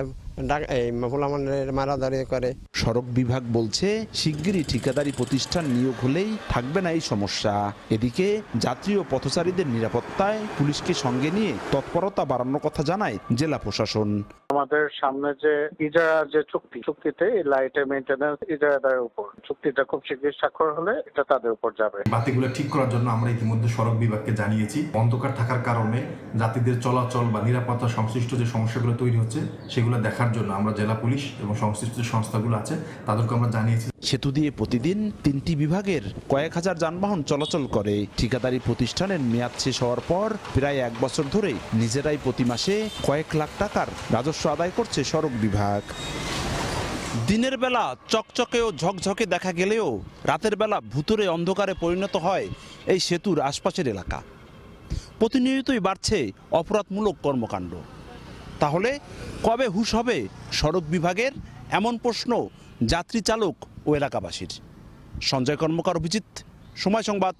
মারাদারি করে। সড়ক বিভাগ বলছে শিগগিরই ঠিকাদারি প্রতিষ্ঠান নিয়োগ হলেই থাকবে না এই সমস্যা। এদিকে যাত্রী ও পথচারীদের নিরাপত্তায় পুলিশকে সঙ্গে নিয়ে তৎপরতা বাড়ানোর কথা জানায় জেলা প্রশাসন। আমাদের সামনে যে ইজারা যে চুক্তিতে লাইটের মেইনটেনেন্স ইজারাদারের উপর, চুক্তিটা খুব শীঘ্রই স্বাক্ষর হলে এটা তাদের উপর যাবে। বাতিগুলো ঠিক করার জন্য আমরা ইতিমধ্যে সড়ক বিভাগকে জানিয়েছি। অন্ধকার থাকার কারণে যাত্রীদের চলাচল বা নিরাপত্তা সংশ্লিষ্ট যে সমস্যাগুলো তৈরি হচ্ছে সেগুলো দেখার জন্য আমরা জেলা পুলিশ এবং সংশ্লিষ্ট যে সংস্থাগুলো আছে তাদেরকে আমরা জানিয়েছি। সেতু দিয়ে প্রতিদিন 3টি বিভাগের কয়েক হাজার যানবাহন চলাচল করে। ঠিকাদারি প্রতিষ্ঠানের মেয়াদ শেষ হওয়ার পর প্রায় 1 বছর ধরে নিজেরাই প্রতি মাসে কয়েক লাখ টাকার রাজস্ব আদায় করছে সড়ক বিভাগ। দিনের বেলা চকচকে ও ঝকঝকে দেখা গেলেও রাতের বেলা ভুতুরে অন্ধকারে পরিণত হয় এই সেতুর আশপাশের এলাকা। প্রতিনিয়তই বাড়ছে অপরাধমূলক কর্মকাণ্ড। তাহলে কবে হুঁশ হবে সড়ক বিভাগের, এমন প্রশ্ন যাত্রী চালক ও এলাকাবাসীর। সঞ্জয় কর্মকার, অভিজিৎ, সময় সংবাদ,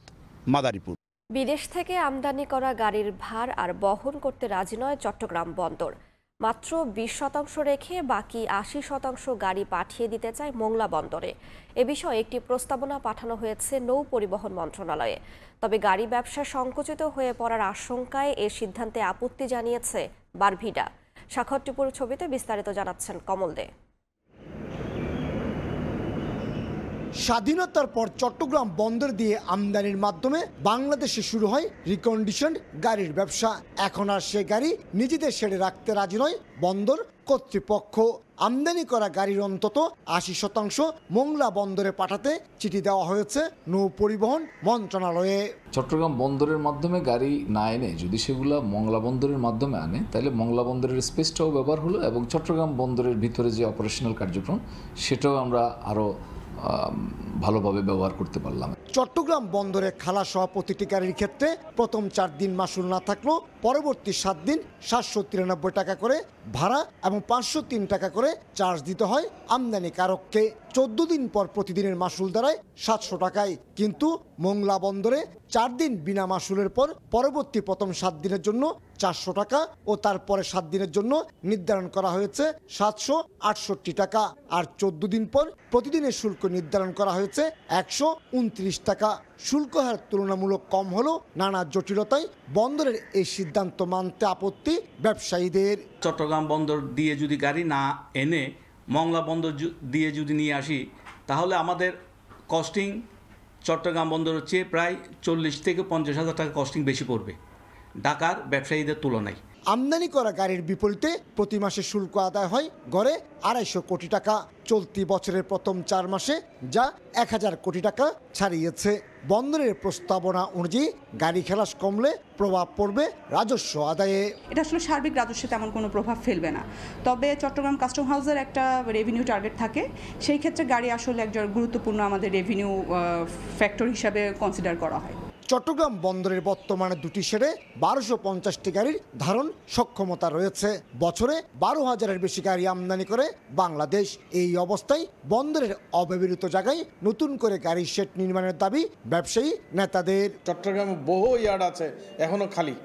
মাদারীপুর। বিদেশ থেকে আমদানি করা গাড়ির ভার আর বহন করতে রাজি নয় চট্টগ্রাম বন্দর। মাত্র 20% রেখে বাকি 80% গাড়ি পাঠিয়ে দিতে চায় মোংলা বন্দরে। এ বিষয়ে একটি প্রস্তাবনা পাঠানো হয়েছে নৌ পরিবহন মন্ত্রণালয়ে। তবে গাড়ি ব্যবসা সংকুচিত হয়ে পড়ার আশঙ্কায় এ সিদ্ধান্তে আপত্তি জানিয়েছে বারভিডা। স্বাক্ষর টিপুর ছবিতে বিস্তারিত জানাচ্ছেন কমল দে। স্বাধীনতার পর চট্টগ্রাম বন্দর দিয়ে আমদানির মাধ্যমে বাংলাদেশে শুরু হয় রিকন্ডিশন গাড়ির ব্যবসা। এখন আর সে গাড়ি নিজেদের শেডে রাখতে রাজি নয় বন্দর কর্তৃপক্ষ। আমদানি করা গাড়ির অন্তত 80% মোংলা বন্দরে পাঠাতে চিঠি দেওয়া হয়েছে নৌ পরিবহন মন্ত্রণালয়ে। চট্টগ্রাম বন্দরের মাধ্যমে গাড়ি না এনে যদি সেগুলো মংলা বন্দরের মাধ্যমে আনে, তাহলে মংলা বন্দরের স্পেসটাও ব্যবহার হলো এবং চট্টগ্রাম বন্দরের ভিতরে যে অপারেশনাল কার্যক্রম সেটাও আমরা আরও ভালোভাবে ব্যবহার করতে পারলাম। চট্টগ্রাম বন্দরে খালাস হওয়া প্রতিটি গাড়ির ক্ষেত্রে প্রথম 4 দিন মাসুল না থাকলেও পরবর্তী 7 দিন 793 টাকা করে ভাড়া এবং 503 টাকা করে চার্জ দিতে হয় আমদানিকারককে। 14 দিন পর প্রতিদিনের মাসুল দাঁড়ায় 700 টাকায়। কিন্তু মোংলা বন্দরে 4 দিন বিনা মাসুলের পর পরবর্তী প্রথম 7 দিনের জন্য 400 টাকা ও তারপরে 7 দিনের জন্য নির্ধারণ করা হয়েছে 768 টাকা। আর 14 দিন পর প্রতিদিনের শুল্ক নির্ধারণ করা হয়েছে 129 টাকা। শুল্ক হার তুলনামূলক কম হলেও নানা জটিলতায় বন্দরের এই সিদ্ধান্ত মানতে আপত্তি ব্যবসায়ীদের। চট্টগ্রাম বন্দর দিয়ে যদি গাড়ি না এনে মংলা বন্দর দিয়ে যদি নিয়ে আসি, তাহলে আমাদের কস্টিং চট্টগ্রাম বন্দরের চেয়ে প্রায় 40 থেকে 50 হাজার টাকা কস্টিং বেশি পড়বে ঢাকার ব্যবসায়ীদের তুলনায়। আমদানি করা গাড়ির বিপরীতে প্রতি মাসে শুল্ক আদায় হয় গড়ে 250 কোটি টাকা। চলতি বছরের প্রথম 4 মাসে যা 1000 কোটি টাকা ছাড়িয়েছে। বন্দরের প্রস্তাবনা অনুযায়ী গাড়ি খালাস কমলে প্রভাব পড়বে রাজস্ব আদায়ে। এটা আসলে সার্বিক রাজস্বে তেমন কোনো প্রভাব ফেলবে না, তবে চট্টগ্রাম কাস্টম হাউসের একটা রেভিনিউ টার্গেট থাকে, সেই ক্ষেত্রে গাড়ি আসলে একজন গুরুত্বপূর্ণ আমাদের রেভিনিউ ফ্যাক্টর হিসাবে কনসিডার করা হয়। চট্টগ্রাম বন্দরের বর্তমানে 2টি শেডে 1250টি গাড়ির ধারণ সক্ষমতা রয়েছে। বছরে 12,000-এর বেশি গাড়ি আমদানি করে বাংলাদেশ। এই অবস্থায় বন্দরের অব্যবহৃত জায়গায় নতুন করে গাড়ির শেড নির্মাণের দাবি ব্যবসায়ী নেতাদের। চট্টগ্রামে বহু ইয়ার্ড আছে এখনো খালি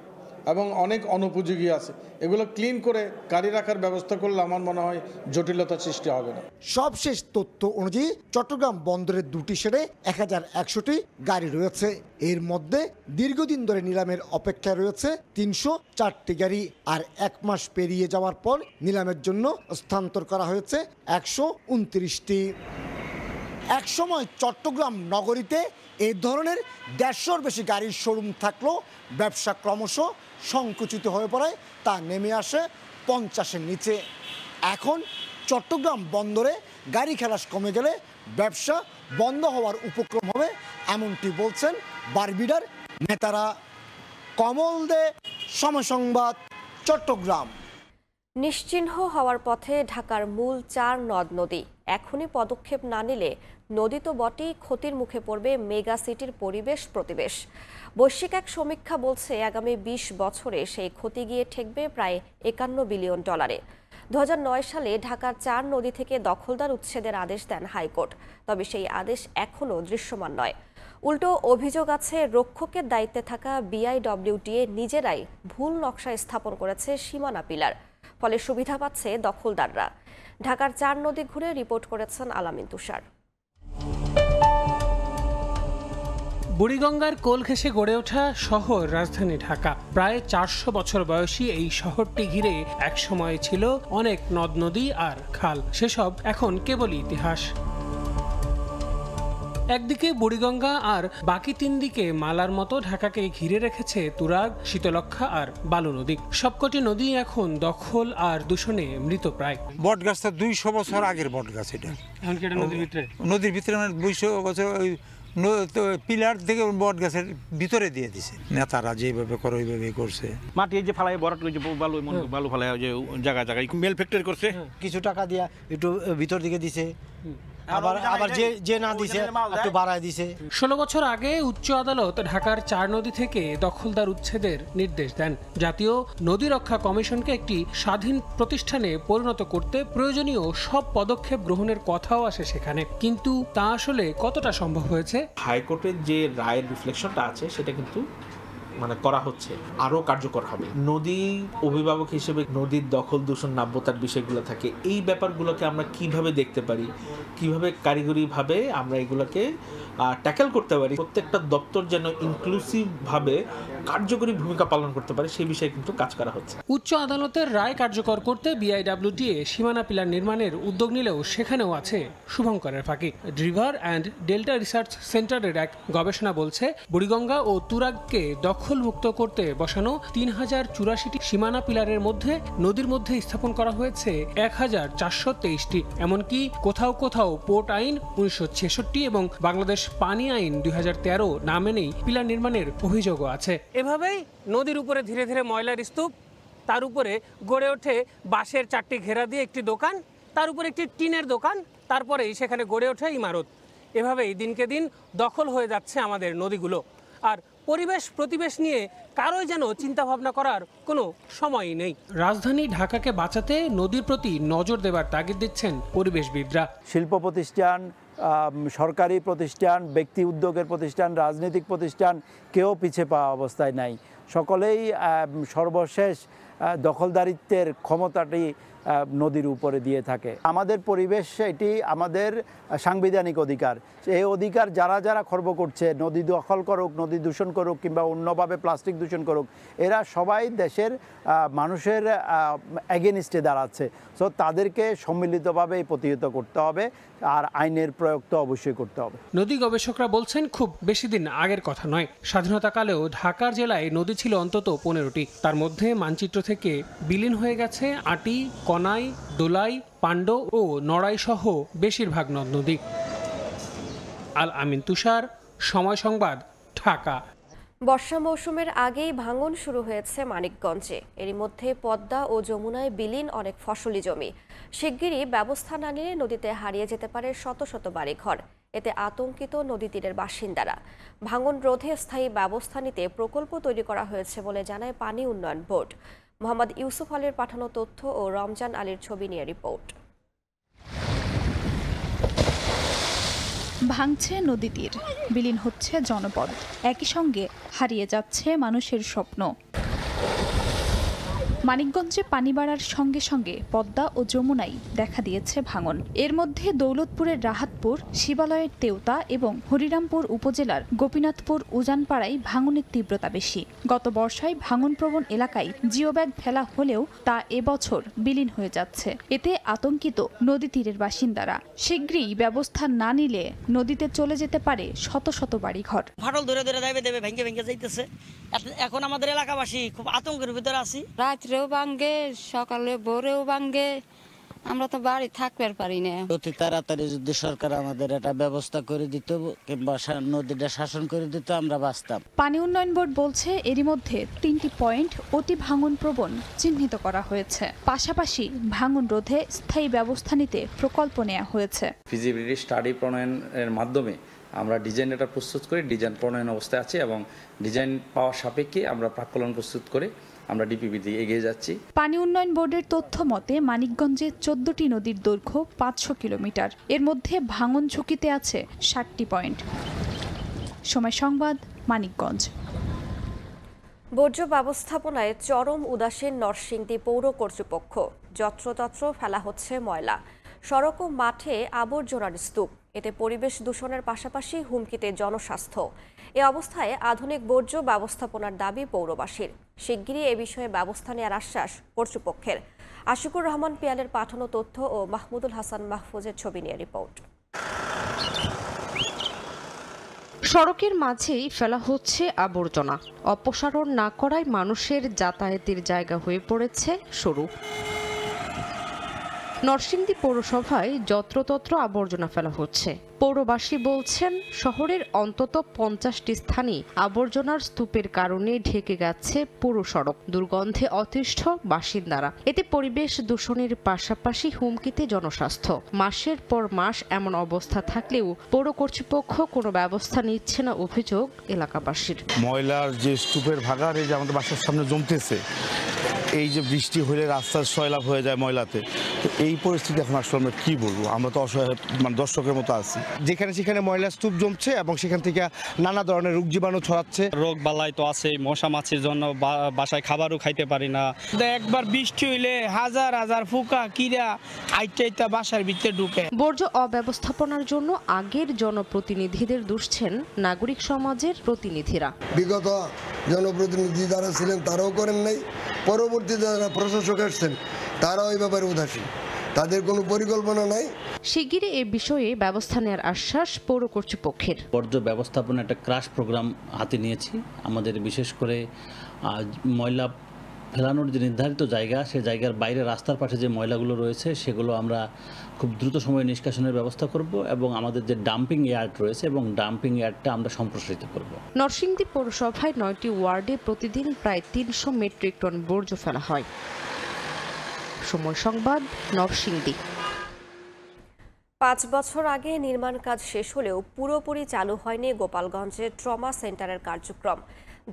এবং অনেক অনুপযোগী আছে, এগুলো ক্লিন করে গাড়ি রাখার ব্যবস্থা করলে আমার মনে হয় জটিলতা সৃষ্টি হবে না। সবশেষ তথ্য অনুযায়ী চট্টগ্রাম বন্দরের 2টি শেডে 1101টি গাড়ি রয়েছে। এর মধ্যে দীর্ঘদিন ধরে নিলামের অপেক্ষায় রয়েছে 304টি গাড়ি। আর 1 মাস পেরিয়ে যাওয়ার পর নিলামের জন্য স্থানান্তর করা হয়েছে 129টি। একসময় চট্টগ্রাম নগরীতে এই ধরনের 150-র বেশি গাড়ির শোরুম থাকলেও ব্যবসা ক্রমশ সংকুচিত হয়ে পড়ায় তা নেমে আসে 50-এর নিচে। এখন চট্টগ্রাম বন্দরে গাড়ি খালাস কমে গেলে ব্যবসা বন্ধ হওয়ার উপক্রম হবে, এমনটি বলছেন বারভিডার নেতারা। কমল দে, সময় সংবাদ, চট্টগ্রাম। নিশ্চিহ্ন হওয়ার পথে ঢাকার মূল 4 নদ নদী। এখনই পদক্ষেপ না নিলে নদী তো বটেই, ক্ষতির মুখে পড়বে মেগা সিটির পরিবেশ প্রতিবেশ। বৈশ্বিক এক সমীক্ষা বলছে আগামী 20 বছরে সেই ক্ষতি গিয়ে ঠেকবে প্রায় $51 বিলিয়ন। 2009 সালে ঢাকার 4 নদী থেকে দখলদার উচ্ছেদের আদেশ দেন হাইকোর্ট, তবে সেই আদেশ এখনও দৃশ্যমান নয়। উল্টো অভিযোগ আছে রক্ষকের দায়িত্বে থাকা BIWTA নিজেরাই ভুল নকশা স্থাপন করেছে সীমানা পিলার, ফলে সুবিধা পাচ্ছে দখলদাররা। ঢাকার 4 নদী ঘুরে রিপোর্ট করেছেন আলামিন তুষার। বুড়িগঙ্গার কোল ঘেঁষে গড়ে ওঠা শহর রাজধানী ঢাকা। প্রায় 400 বছর বয়সী এই শহরটি ঘিরে একসময় ছিল অনেক নদ নদী আর খাল, সেসব এখন কেবলই ইতিহাস। একদিকে বুড়িগঙ্গা আর বাকি 3 দিকে মালার মতো ঢাকাকে ঘিরে রেখেছে তুরাগ, শীতলক্ষা আর বালু নদী। সবকটি নদী এখন দখল আর দূষণে মৃতপ্রায়। বট গাছটা 200 বছর আগের বট গাছ, এটা নদীর ভিতরে মানে 200 বছর পিলার থেকে বট গাছের ভিতরে দিয়ে দিছে। নেতারা যেভাবে করে ওইভাবে করছে। মাটি যে ফালাই বরাট যে বালু ফালাই যে জায়গা জায়গায় মেল ফ্যাক্টরি করছে, কিছু টাকা দিয়া একটু ভিতর দিকে দিছে, আবার যে না দিছে একটু বাড়ায় দিছে। 16 বছর আগে উচ্চ আদালত ঢাকার 4 নদী থেকে দখলদার উচ্ছেদের নির্দেশ দেন। জাতীয় নদী রক্ষা কমিশনকে একটি স্বাধীন প্রতিষ্ঠানে পরিণত করতে প্রয়োজনীয় সব পদক্ষেপ গ্রহণের কথাও আসে সেখানে, কিন্তু তা আসলে কতটা সম্ভব হয়েছে? হাইকোর্টের যে রায়ের রিফ্লেকশনটা আছে সেটা কিন্তু করা হচ্ছে, আরো কার্যকর হবে। নদী অভিভাবক হিসেবে নদীর দখল, দূষণ, নাব্যতার বিষয়গুলো থাকে, এই ব্যাপারগুলোকে আমরা কিভাবে দেখতে পারি, কিভাবে কারিগরিভাবে আমরা এগুলোকে ট্যাকেল করতে পারি, প্রত্যেকটা দপ্তর যেন ইনক্লুসিভ ভাবে কার্যকরী ভূমিকা পালন করতে পারে, সেই বিষয়ে কিন্তু কাজ করা হচ্ছে। উচ্চ আদালতের রায় কার্যকর করতে BIWTA সীমানা পিলার নির্মাণের উদ্যোগ নিলেও সেখানেও আছে শুভঙ্করের ফাঁকি। রিভার অ্যান্ড ডেল্টা রিসার্চ সেন্টারের এক গবেষণা বলছে বুড়িগঙ্গা ও তুরাগকে দখলমুক্ত করতে বসানো 3084টি সীমানা পিলারের মধ্যে নদীর মধ্যে স্থাপন করা হয়েছে 1423টি। এমনকি কোথাও কোথাও পোর্ট আইন 1966 এবং বাংলাদেশ পানি আইন 2013 না মেনেই পিলার নির্মাণের অভিযোগও আছে। এভাবেই নদীর উপরে ধীরে ধীরে ময়লার স্তূপ, তার উপরে গড়ে ওঠে বাঁশের 4টি ঘেরা দিয়ে একটি দোকান, তার উপরে একটি টিনের দোকান, তারপরেই সেখানে গড়ে ওঠে ইমারত। এভাবেই দিনকে দিন দখল হয়ে যাচ্ছে আমাদের নদীগুলো, আর পরিবেশ প্রতিবেশ নিয়ে কারোই যেন চিন্তা ভাবনা করার কোনো সময়ই নেই। রাজধানী ঢাকাকে বাঁচাতে নদীর প্রতি নজর দেবার তাগিদ দিচ্ছেন পরিবেশবিদরা। শিল্প প্রতিষ্ঠান, সরকারি প্রতিষ্ঠান, ব্যক্তি উদ্যোগের প্রতিষ্ঠান, রাজনৈতিক প্রতিষ্ঠান, কেউ পিছিয়ে পাওয়া অবস্থায় নাই। সকলেই সর্বশেষ দখলদারিত্বের ক্ষমতাটি নদীর উপরে দিয়ে থাকে। আমাদের পরিবেশ এটি আমাদের সাংবিধানিক অধিকার। এই অধিকার যারা যারা খর্ব করছে, নদী দখল করুক, নদী দূষণ করুক কিংবা অন্যভাবে প্লাস্টিক দূষণ করুক, এরা সবাই দেশের মানুষের এগেনিস্টে দাঁড়াচ্ছে। সো তাদেরকে সম্মিলিতভাবে প্রতিহত করতে হবে, আর আইনের প্রয়োগ তো অবশ্যই করতে হবে। নদী গবেষকরা বলছেন খুব বেশি দিন আগের কথা নয়, স্বাধীনতাকালেও ঢাকার জেলায় নদী ছিল অন্তত 15টি। তার মধ্যে মানচিত্র থেকে বিলীন হয়ে গেছে আটি, কনাই, দোলাই, পাণ্ড ও নড়াই সহ বেশিরভাগ নদ নদী। আল আমিন তুষার, সময় সংবাদ, ঢাকা। বর্ষা মৌসুমের আগেই ভাঙন শুরু হয়েছে মানিকগঞ্জে। এরই মধ্যে পদ্মা ও যমুনায় বিলীন অনেক ফসলি জমি। শিগগিরই ব্যবস্থা না নিলে নদীতে হারিয়ে যেতে পারে শত শত বাড়িঘর। এতে আতঙ্কিত নদী তীরের বাসিন্দারা। ভাঙন রোধে স্থায়ী ব্যবস্থা নিতে প্রকল্প তৈরি করা হয়েছে বলে জানায় পানি উন্নয়ন বোর্ড। মোহাম্মদ ইউসুফ আলীর পাঠানো তথ্য ও রমজান আলীর ছবি নিয়ে রিপোর্ট। ভাঙছে নদী তীর, বিলীন হচ্ছে জনপদ, একই সঙ্গে হারিয়ে যাচ্ছে মানুষের স্বপ্ন। মানিকগঞ্জে পানি বাড়ার সঙ্গে সঙ্গে পদ্মা ও যমুনায় দেখা দিয়েছে ভাঙন। এর মধ্যে দৌলতপুরের রাহাতপুর, শিবালয়ের তেওতা এবং হরিরামপুর উপজেলার গোপীনাথপুর উজানপাড়ায় ভাঙনের তীব্রতা বেশি। গত বর্ষায় ভাঙনপ্রবণ এলাকায় জিওব্যাগ ফেলা হলেও তা এবছর বিলীন হয়ে যাচ্ছে। এতে আতঙ্কিত নদী তীরের বাসিন্দারা। শীঘ্রই ব্যবস্থা না নিলে নদীতে চলে যেতে পারে শত শত বাড়িঘর। ফাটল ধরে ধরে দেবে ভেঙে ভেঙে যাইতেছে। এখন আমাদের এলাকাবাসী খুব আতঙ্কের ভিতরে আছি। রাত্রেও ভাঙ্গে, সকালে ভোরেও ভাঙ্গে, আমরা তো বাড়ি থাকতে পারি না। অতি তাড়াতাড়ি যদি সরকার আমাদের একটা ব্যবস্থা করে দিত কিংবা নদীটা শাসন করে দিত আমরা বাঁচতাম। পানি উন্নয়ন বোর্ড বলছে এরই মধ্যে 3টি পয়েন্ট অতি ভাঙন প্রবণ চিহ্নিত করা হয়েছে। পাশাপাশি ভাঙন রোধে স্থায়ী ব্যবস্থা নিতে প্রকল্প নেওয়া হয়েছে। ফিজিবিলিটি স্টাডি প্রণয়নের মাধ্যমে আমরা ডিজাইন এটা প্রস্তুত করি, ডিজাইন প্রণয়ন অবস্থায় আছে এবং ডিজাইন পাওয়ার সাপেক্ষে আমরা প্রাক্কলন প্রস্তুত করে আমরা ডিপিপি দিয়ে এগিয়ে যাচ্ছি। পানি উন্নয়ন বোর্ডের তথ্য মতে মানিকগঞ্জে 14টি নদীর দৈর্ঘ্য 500 কিলোমিটার। এর মধ্যে ভাঙন ঝুঁকিতে আছে 60টি পয়েন্ট। সময় সংবাদ, মানিকগঞ্জ। বর্জ্য ব্যবস্থাপনায় চরম উদাসীন নরসিংদী পৌর কর্তৃপক্ষ। যত্রতত্র ফেলা হচ্ছে ময়লা, সড়ক ও মাঠে আবর্জনার স্তূপ। এতে পরিবেশ দূষণের পাশাপাশি হুমকিতে জনস্বাস্থ্য। এ অবস্থায় আধুনিক বর্জ্য ব্যবস্থাপনার দাবি পৌরবাসীর। শিগগিরই এ বিষয়ে ব্যবস্থা নেওয়ার আশ্বাস কর্তৃপক্ষের। আশিকুর রহমান পিয়ালের পাঠানো তথ্য ও মাহমুদুল হাসান মাহফুজের ছবি নিয়ে রিপোর্ট। সড়কের মাঝেই ফেলা হচ্ছে আবর্জনা। অপসারণ না করায় মানুষের যাতায়াতের জায়গা হয়ে পড়েছে সরু। নরসিংদী পৌরসভায় যত্রতত্র আবর্জনা ফেলা হচ্ছে। পৌরবাসী বলছেন শহরের অন্তত 50টি স্থানে আবর্জনার স্তূপের কারণে ঢেকে গেছে পুরো সড়ক। দুর্গন্ধে অতিষ্ঠ বাসিন্দারা। এতে পরিবেশ দূষণের পাশাপাশি হুমকিতে জনস্বাস্থ্য। মাসের পর মাস এমন অবস্থা থাকলেও পৌর কর্তৃপক্ষ কোনো ব্যবস্থা নিচ্ছে না অভিযোগ এলাকাবাসীর। ময়লার যে স্তূপের ভাগাড় এই যে আমাদের বাসার সামনে জমতেছে, এই যে বৃষ্টি হলে রাস্তার সয়লাভ হয়ে যায় ময়লাতে। তো এই পরিস্থিতি এখন আসলে আমরা কি বলবো, আমরা তো অসহায় মানে দর্শকের মতো আছি। যেখানে সেখানে ময়লার স্তূপ জমছে এবং সেখান থেকে নানা ধরনের রোগ জীবাণু ছড়াচ্ছে। রোগ বালাই তো আছে, মশা মাছির জন্য বাসায় খাবারও খাইতে পারি না। একবার বৃষ্টি হইলে হাজার হাজার পোকা কিরা আইটা বাসার ভিতরে ঢুকে। বর্জ্য অব্যবস্থাপনার জন্য আগের জনপ্রতিনিধিদের দুষছেন নাগরিক সমাজের প্রতিনিধিরা। বিগত জনপ্রতিনিধি যারা ছিলেন তারাও করেন নাই, পরবর্তীতে যারা প্রশাসক আসছেন তারাও এই ব্যাপারে উদাসীন, তাদের কোনো পরিকল্পনা নাই। শিগগিরই এ বিষয়ে ব্যবস্থা নেওয়ার আশ্বাস পৌর কর্তৃপক্ষের। বর্জ্য ব্যবস্থাপনা একটা ক্রাশ প্রোগ্রাম হাতে নিয়েছি। আমাদের বিশেষ করে ময়লা ফেলানোর যে নির্ধারিত জায়গা, সে জায়গার বাইরে রাস্তার পাশে যে ময়লাগুলো রয়েছে সেগুলো আমরা খুব দ্রুত সময়ে নিষ্কাশনের ব্যবস্থা করব এবং আমাদের যে ডাম্পিং ইয়ার্ড রয়েছে এবং ডাম্পিং ইয়ার্ডটা আমরা সম্প্রসারিত করব। নরসিংদী পৌরসভায় 9টি ওয়ার্ডে প্রতিদিন প্রায় 300 মেট্রিক টন বর্জ্য ফেলা হয়। সময় সংবাদ, নরসিংদী। 5 বছর আগে নির্মাণ কাজ শেষ হলেও পুরোপুরি চালু হয়নি গোপালগঞ্জের ট্রমা সেন্টারের কার্যক্রম।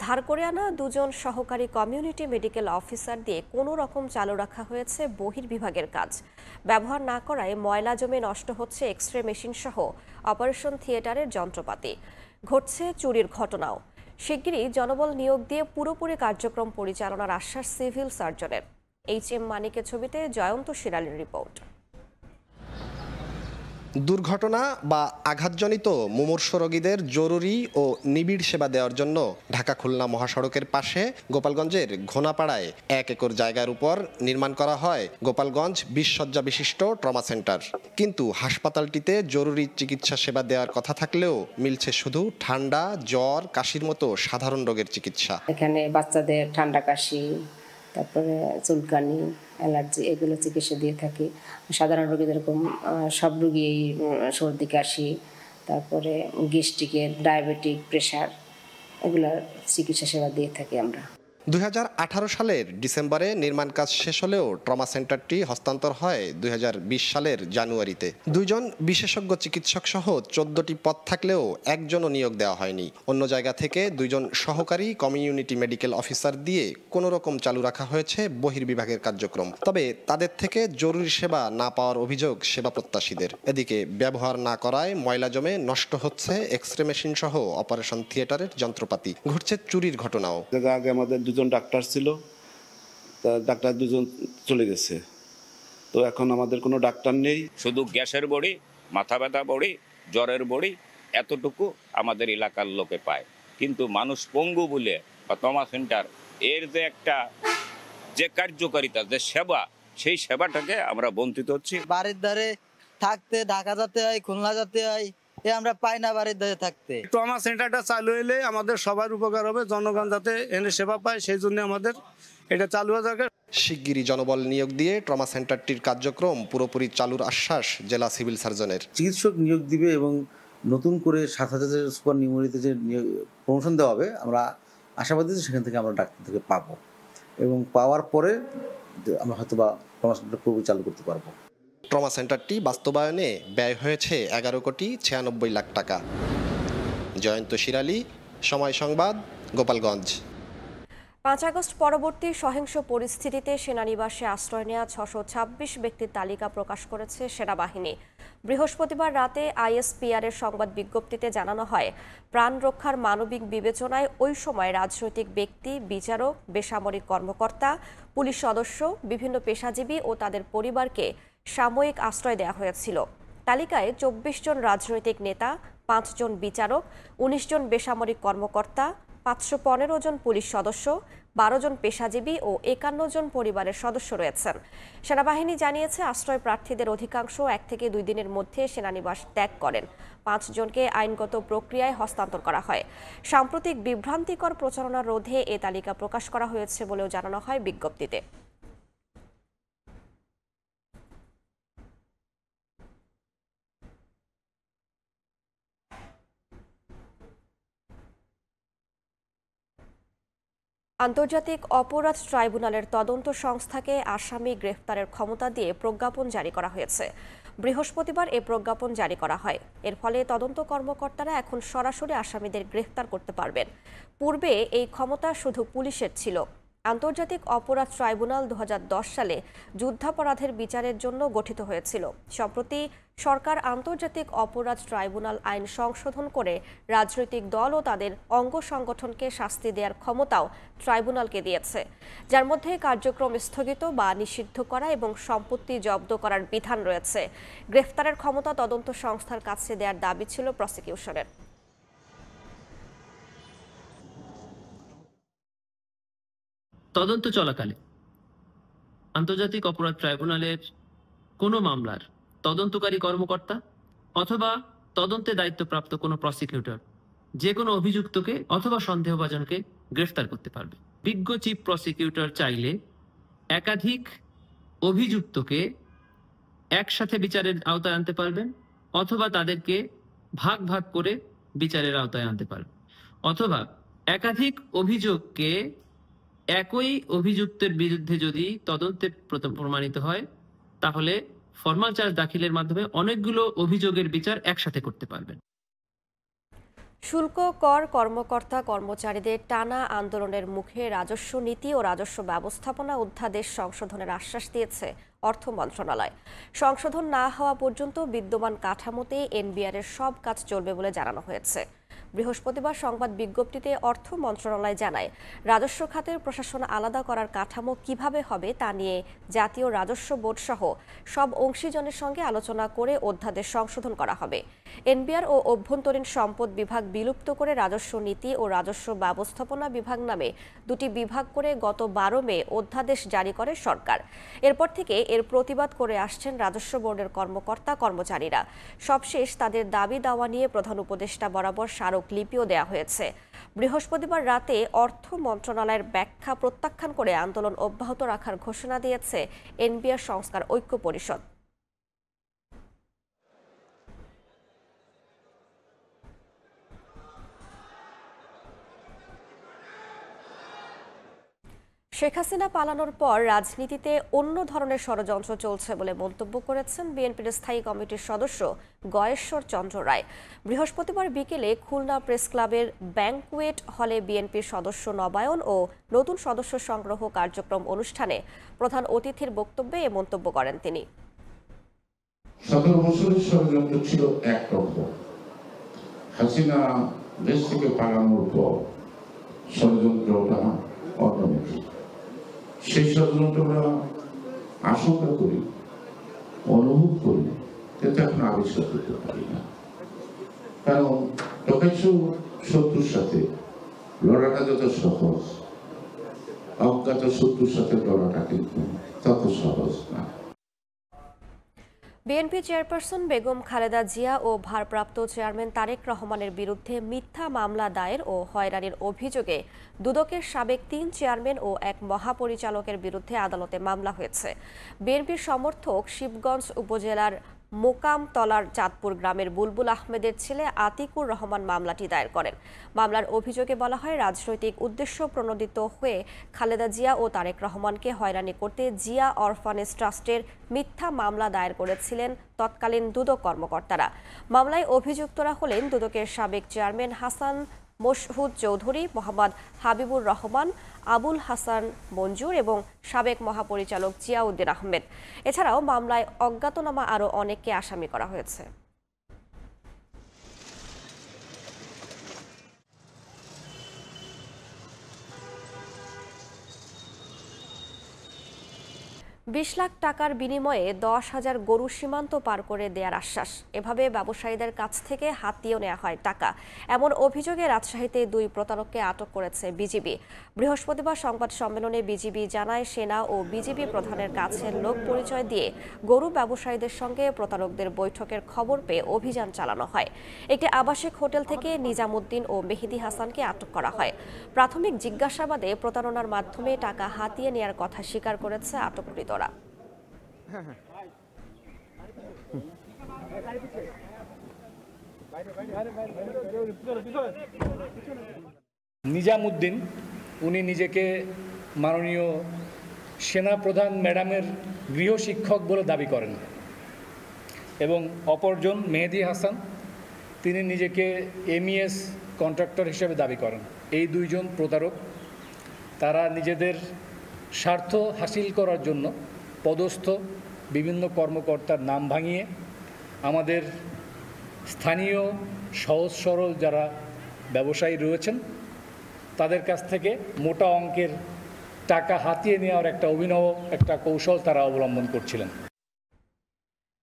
ধার করে আনা 2 জন সহকারী কমিউনিটি মেডিকেল অফিসার দিয়ে কোনো রকম চালু রাখা হয়েছে বহির্বিভাগের কাজ। ব্যবহার না করায় ময়লা জমে নষ্ট হচ্ছে এক্স-রে মেশিন সহ অপারেশন থিয়েটারের যন্ত্রপাতি। ঘটছে চুরির ঘটনাও। শিগগিরই জনবল নিয়োগ দিয়ে পুরোপুরি কার্যক্রম পরিচালনার আশ্বাস সিভিল সার্জনের। HM মানিকের ছবিতে জয়ন্ত শিরালির রিপোর্ট। দুর্ঘটনা বা আঘাতজনিত মুমূর্ষু রোগীদের জরুরি ও নিবিড় সেবা দেওয়ার জন্য ঢাকা খুলনা মহাসড়কের পাশে গোপালগঞ্জের ঘোনাপাড়ায় 1 একর জায়গার উপর নির্মাণ করা হয় গোপালগঞ্জ 20 শয্যা বিশিষ্ট ট্রমা সেন্টার। কিন্তু হাসপাতালটিতে জরুরি চিকিৎসা সেবা দেওয়ার কথা থাকলেও মিলছে শুধু ঠান্ডা, জ্বর, কাশির মতো সাধারণ রোগের চিকিৎসা। এখানে বাচ্চাদের ঠান্ডা, কাশি, তারপরে চুলকানি, অ্যালার্জি এগুলো চিকিৎসা দিয়ে থাকি। সাধারণ রোগী যেরকম সব রোগী সর্দি, কাশি, তারপরে গ্যাস্ট্রিকের, ডায়াবেটিক, প্রেশার এগুলোর চিকিৎসা সেবা দিয়ে থাকি আমরা। 2018 সালের ডিসেম্বরে নির্মাণ কাজ শেষ হলেও ট্রমা সেন্টারটি হস্তান্তর হয় 2020 সালের জানুয়ারিতে। 2 জন বিশেষজ্ঞ চিকিৎসক সহ 14টি পদ থাকলেও একজনও নিয়োগ দেওয়া হয়নি। অন্য জায়গা থেকে 2 জন সহকারী কমিউনিটি মেডিকেল অফিসার দিয়ে কোনো রকম চালু রাখা হয়েছে বহির্বিভাগের কার্যক্রম। তবে তাদের থেকে জরুরি সেবা না পাওয়ার অভিযোগ সেবা প্রত্যাশীদের। এদিকে ব্যবহার না করায় ময়লা জমে নষ্ট হচ্ছে এক্স-রে মেশিন সহ অপারেশন থিয়েটারের যন্ত্রপাতি। ঘটছে চুরির ঘটনাও। আগে আমাদের 2 জন ডাক্তার ছিল, ডাক্তার 2 জন চলে গেছে, তো এখন আমাদের কোনো ডাক্তার নেই। শুধু গ্যাসের বড়ি, মাথা ব্যথা বড়ি, জ্বরের বড়ি এতটুকু আমাদের এলাকার লোকে পায়। কিন্তু মানুষ পঙ্গু বলে বা ট্রমা সেন্টার এর যে একটা যে কার্যকারিতা, যে সেবা, সেই সেবাটাকে আমরা বঞ্চিত হচ্ছি। বাড়ির ধারে থাকতে ঢাকা যেতে হয়, খুলনা যেতে হয়, আমরা পাই না বাড়ির ধারে থাকতে। ট্রমা সেন্টারটা চালু হলে আমাদের সবার উপকার হবে, জনগণ যাতে এনে সেবা পায়, সেই জন্য আমাদের এটা চালু হওয়া দরকার। শিগগিরই জনবল নিয়োগ দিয়ে ট্রমা সেন্টারটির কার্যক্রম পুরোপুরি চালুর আশ্বাস জেলা সিভিল সার্জনের। চিকিৎসক নিয়োগ দিবে এবং নতুন করে ৭,০০০ সুপার নিউমোনিতে যে প্রমোশন দেওয়া হবে, আমরা আশাবাদী যে সেখান থেকে আমরা ডাক্তারদেরকে পাবো এবং পাওয়ার পরে আমরা হয়তো বা ট্রমা সেন্টার পুরোপুরি চালু করতে পারবো। ট্রমা সেন্টারটি বাস্তবায়নে ব্যয় হয়েছে 11,96,00,000 টাকা। জয়ন্ত শিরালি, সময় সংবাদ, গোপালগঞ্জ। ৫ আগস্ট পরবর্তী সহিংস পরিস্থিতিতে সেনানিবাসে আশ্রয় নেওয়া ৬২৬ ব্যক্তির তালিকা প্রকাশ করেছে সেনাবাহিনী। বৃহস্পতিবার রাতে ISPR এর সংবাদ বিজ্ঞপ্তিতে জানানো হয়, প্রাণ রক্ষার মানবিক বিবেচনায় ওই সময় রাজনৈতিক ব্যক্তি, বিচারক, বেসামরিক কর্মকর্তা, পুলিশ সদস্য, বিভিন্ন পেশাজীবী ও তাদের পরিবারকে সাময়িক আশ্রয় দেওয়া হয়েছিল। তালিকায় ২৪ জন রাজনৈতিক নেতা, ৫ জন বিচারক, ১৯ জন বেসামরিক কর্মকর্তা, ৫১৫ জন পুলিশ সদস্য, ১২ জন পেশাজীবী ও ৫১ জন পরিবারের সদস্য রয়েছেন। সেনাবাহিনী জানিয়েছে, আশ্রয় প্রার্থীদের অধিকাংশ ১ থেকে ২ দিনের মধ্যে সেনানিবাস ত্যাগ করেন। ৫ জনকে আইনগত প্রক্রিয়ায় হস্তান্তর করা হয়। সাম্প্রতিক বিভ্রান্তিকর প্রচারণা রোধে এ তালিকা প্রকাশ করা হয়েছে বলেও জানানো হয় বিজ্ঞপ্তিতে। আন্তর্জাতিক অপরাধ ট্রাইব্যুনালের তদন্ত সংস্থাকে আসামি গ্রেফতারের ক্ষমতা দিয়ে প্রজ্ঞাপন জারি করা হয়েছে। বৃহস্পতিবার এ প্রজ্ঞাপন জারি করা হয়। এর ফলে তদন্ত কর্মকর্তারা এখন সরাসরি আসামিদের গ্রেফতার করতে পারবেন। পূর্বে এই ক্ষমতা শুধু পুলিশের ছিল। আন্তর্জাতিক অপরাধ ট্রাইব্যুনাল ২০১০ সালে যুদ্ধাপরাধের বিচারের জন্য গঠিত হয়েছিল। সম্প্রতি সরকার আন্তর্জাতিক অপরাধ ট্রাইব্যুনাল আইন সংশোধন করে রাজনৈতিক দল ও তাদের অঙ্গ সংগঠনকে শাস্তি দেওয়ার ক্ষমতাও ট্রাইব্যুনালকে দিয়েছে, যার মধ্যে কার্যক্রম স্থগিত বা নিষিদ্ধ করা এবং সম্পত্তি জব্দ করার বিধান রয়েছে। গ্রেফতারের ক্ষমতা তদন্ত সংস্থার কাছে দেওয়ার দাবি ছিল প্রসিকিউশনের। তদন্ত চলাকালে আন্তর্জাতিক অপরাধ ট্রাইব্যুনালের কোনো মামলার তদন্তকারী কর্মকর্তা অথবা তদন্তে দায়িত্বপ্রাপ্ত কোনো প্রসিকিউটর যে কোনো অভিযুক্তকে অথবা সন্দেহভাজনকে গ্রেফতার করতে পারবে। বিজ্ঞ চিফ প্রসিকিউটর চাইলে একাধিক অভিযুক্তকে একসাথে বিচারের আওতায় আনতে পারবেন অথবা তাদেরকে ভাগ ভাগ করে বিচারের আওতায় আনতে পারবেন, অথবা একাধিক অভিযোগকে একই অভিযুক্তের বিরুদ্ধে যদি তদন্তে প্রমাণিত হয় তাহলে ফরমাল চার্জ দাখিলের মাধ্যমে অনেকগুলো অভিযোগের বিচার একসাথে করতে পারবেন। শুল্ক কর কর্মকর্তা কর্মচারীদের টানা আন্দোলনের মুখে রাজস্ব নীতি ও রাজস্ব ব্যবস্থাপনা অধ্যাদেশ সংশোধনের আশ্বাস দিয়েছে অর্থ মন্ত্রণালয়। সংশোধন না হওয়া পর্যন্ত বিদ্যমান কাঠামোতে এনবিআর এর সব কাজ চলবে বলে জানানো হয়েছে। বৃহস্পতিবার সংবাদ বিজ্ঞপ্তিতে অর্থ মন্ত্রণালয় জানায়, রাজস্ব খাতের প্রশাসন আলাদা করার কাঠামো কিভাবে হবে তা নিয়ে জাতীয় রাজস্ব বোর্ড সহ সব অংশীজনের সঙ্গে আলোচনা করে অধ্যাদেশ সংশোধন করা হবে। এনবিআর ও অভ্যন্তরীণ সম্পদ বিভাগ বিলুপ্ত করে রাজস্ব নীতি ও রাজস্ব ব্যবস্থাপনা বিভাগ নামে দুটি বিভাগ করে গত ১২ মে অধ্যাদেশ জারি করে সরকার। এরপর থেকে এর প্রতিবাদ করে আসছেন রাজস্ব বোর্ডের কর্মকর্তা কর্মচারীরা। সবশেষ তাদের দাবি দাওয়া নিয়ে প্রধান উপদেষ্টা বরাবর স্মারকলিপিও দেওয়া হয়েছে। বৃহস্পতিবার রাতে অর্থ মন্ত্রণালয়ের ব্যাখ্যা প্রত্যাখ্যান করে আন্দোলন অব্যাহত রাখার ঘোষণা দিয়েছে এনবিআর সংস্কার ঐক্য পরিষদ। শেখ হাসিনা পালানোর পর রাজনীতিতে অন্য ধরনের ষড়যন্ত্র চলছে বলে মন্তব্য করেছেন বিএনপির স্থায়ী কমিটির সদস্য গয়েশ্বর চন্দ্র রায়। বৃহস্পতিবার বিকেলে খুলনা প্রেস ক্লাবের ব্যাংকুয়েট হলে বিএনপির সদস্য নবায়ন ও নতুন সদস্য সংগ্রহ কার্যক্রম অনুষ্ঠানে প্রধান অতিথির বক্তব্যে এ মন্তব্য করেন তিনি। 17 বছরের ষড়যন্ত্র ছিল একরকম, হাসিনা দেশ থেকে পালানোর পর ষড়যন্ত্রটা অন্যমুখী। সেই ষড়যন্ত্র আমরা আশঙ্কা করি, অনুভব করি, কিন্তু এখন আবিষ্কার করতে পারি না। কারণ প্রকাশ্য শত্রুর সাথে লড়াটা যত সহজ, অজ্ঞাত শত্রুর সাথে লড়াটা কিন্তু তত সহজ না। বিএনপি চেয়ারপারসন বেগম খালেদা জিয়া ও ভারপ্রাপ্ত চেয়ারম্যান তারেক রহমানের বিরুদ্ধে মিথ্যা মামলা দায়ের ও হয়রানির অভিযোগে দুদকের সাবেক 3 চেয়ারম্যান ও এক মহাপরিচালকের বিরুদ্ধে আদালতে মামলা হয়েছে। বিএনপির সমর্থক শিবগঞ্জ উপজেলার মোকামতলার চাঁদপুর গ্রামের বুলবুল আহমেদের ছেলে আতিকুর রহমান মামলাটি দায়ের করেন। মামলার অভিযোগে বলা হয়, রাজনৈতিক উদ্দেশ্য প্রণোদিত হয়ে খালেদা জিয়া ও তারেক রহমানকে হয়রানি করতে জিয়া অরফানেজ ট্রাস্টের মিথ্যা মামলা দায়ের করেছিলেন তৎকালীন দুদক কর্মকর্তারা। মামলায় অভিযুক্তরা হলেন দুদকের সাবেক চেয়ারম্যান হাসান মশহুদ চৌধুরী, মোহাম্মদ হাবিবুর রহমান, আবুল হাসান মঞ্জুর এবং সাবেক মহাপরিচালক জিয়াউদ্দিন আহমেদ। এছাড়াও মামলায় অজ্ঞাতনামা আরও অনেককে আসামি করা হয়েছে। $20 লাখ টাকার বিনিময়ে 10,000 গরু সীমান্ত পার করে দেওয়ার আশ্বাস। এভাবে ব্যবসায়ীদের কাছ থেকে হাতিয়েও নেওয়া হয় টাকা। এমন অভিযোগে রাজশাহীতে 2 প্রতারককে আটক করেছে বিজিবি। বৃহস্পতিবার সংবাদ সম্মেলনে বিজিবি জানায়, সেনা ও বিজিবি প্রধানের কাছের লোক পরিচয় দিয়ে গরু ব্যবসায়ীদের সঙ্গে প্রতারকদের বৈঠকের খবর পেয়ে অভিযান চালানো হয়। একটি আবাসিক হোটেল থেকে নিজামুদ্দিন ও মেহেদি হাসানকে আটক করা হয়। প্রাথমিক জিজ্ঞাসাবাদে প্রতারণার মাধ্যমে টাকা হাতিয়ে নেওয়ার কথা স্বীকার করেছে আটককৃতরা। নিজামুদ্দিন উনি নিজেকে মাননীয় সেনা প্রধান ম্যাডামের গৃহ শিক্ষক বলে দাবি করেন এবং অপরজন মেহেদি হাসান তিনি নিজেকে এমইএস কন্ট্রাক্টর হিসেবে দাবি করেন। এই 2 জন প্রতারক তারা নিজেদের স্বার্থ হাসিল করার জন্য পদস্থ বিভিন্ন কর্মকর্তার নাম ভাঙিয়ে আমাদের স্থানীয় সহজ সরল যারা ব্যবসায়ী রয়েছেন তাদের কাছ থেকে মোটা অঙ্কের টাকা হাতিয়ে নেওয়ার একটা অভিনব একটা কৌশল তারা অবলম্বন করছিলেন।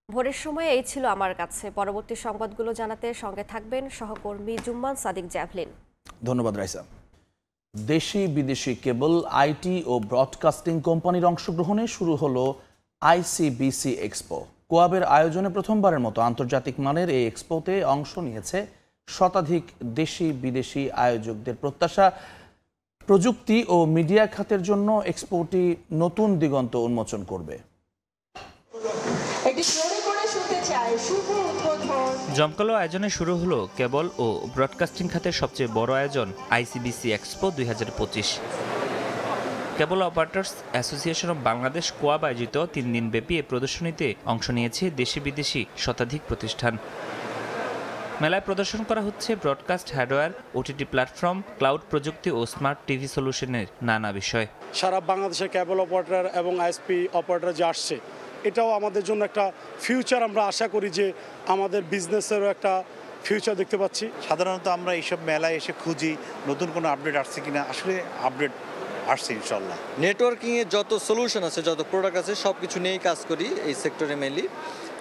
ভোরের সময় এই ছিল আমার কাছে। পরবর্তী সংবাদগুলো জানাতে সঙ্গে থাকবেন সহকর্মী জুম্মান সাদিক জ্যাভলিন। ধন্যবাদ রাইসা। দেশি বিদেশি কেবল, আইটি ও ব্রডকাস্টিং কোম্পানির অংশগ্রহণে শুরু হলো আইসিবিসি এক্সপো। কোয়াবের আয়োজনে প্রথমবারের মতো আন্তর্জাতিক মানের এই এক্সপোতে অংশ নিয়েছে শতাধিক দেশি বিদেশি আয়োজকদের প্রত্যাশা, প্রযুক্তি ও মিডিয়া খাতের জন্য এক্সপোটি নতুন দিগন্ত উন্মোচন করবে। জমকালো আয়োজনে শুরু হলো কেবল ও ব্রডকাস্টিং খাতের সবচেয়ে বড় আয়োজন আইসিবিসি এক্সপো 2025। কেবল operators association of Bangladesh COAB আয়োজিত 3 দিনব্যাপী এই প্রদর্শনীতে অংশ নিয়েছে দেশি বিদেশি শতাধিক প্রতিষ্ঠান। মেলায় প্রদর্শন করা হচ্ছে broadcast hardware, OTT platform, cloud প্রযুক্তি ও স্মার্ট টিভি সলিউশনের নানা বিষয়। সারা বাংলাদেশের কেবল অপারেটর এবং আইএসপি অপারেটর যে আসছে, এটাও আমাদের জন্য একটা ফিউচার। আমরা আশা করি যে আমাদের বিজনেসেরও একটা ফিউচার দেখতে পাচ্ছি। সাধারণত আমরা এইসব মেলায় এসে খুঁজি নতুন কোনো আপডেট আসছে কিনা, আসলে আপডেট আসছে ইনশাল্লাহ। নেটওয়ার্কিংয়ে যত সলিউশন আছে, যত প্রোডাক্ট আছে, সব কিছু নিয়েই কাজ করি এই সেক্টরে মেনলি।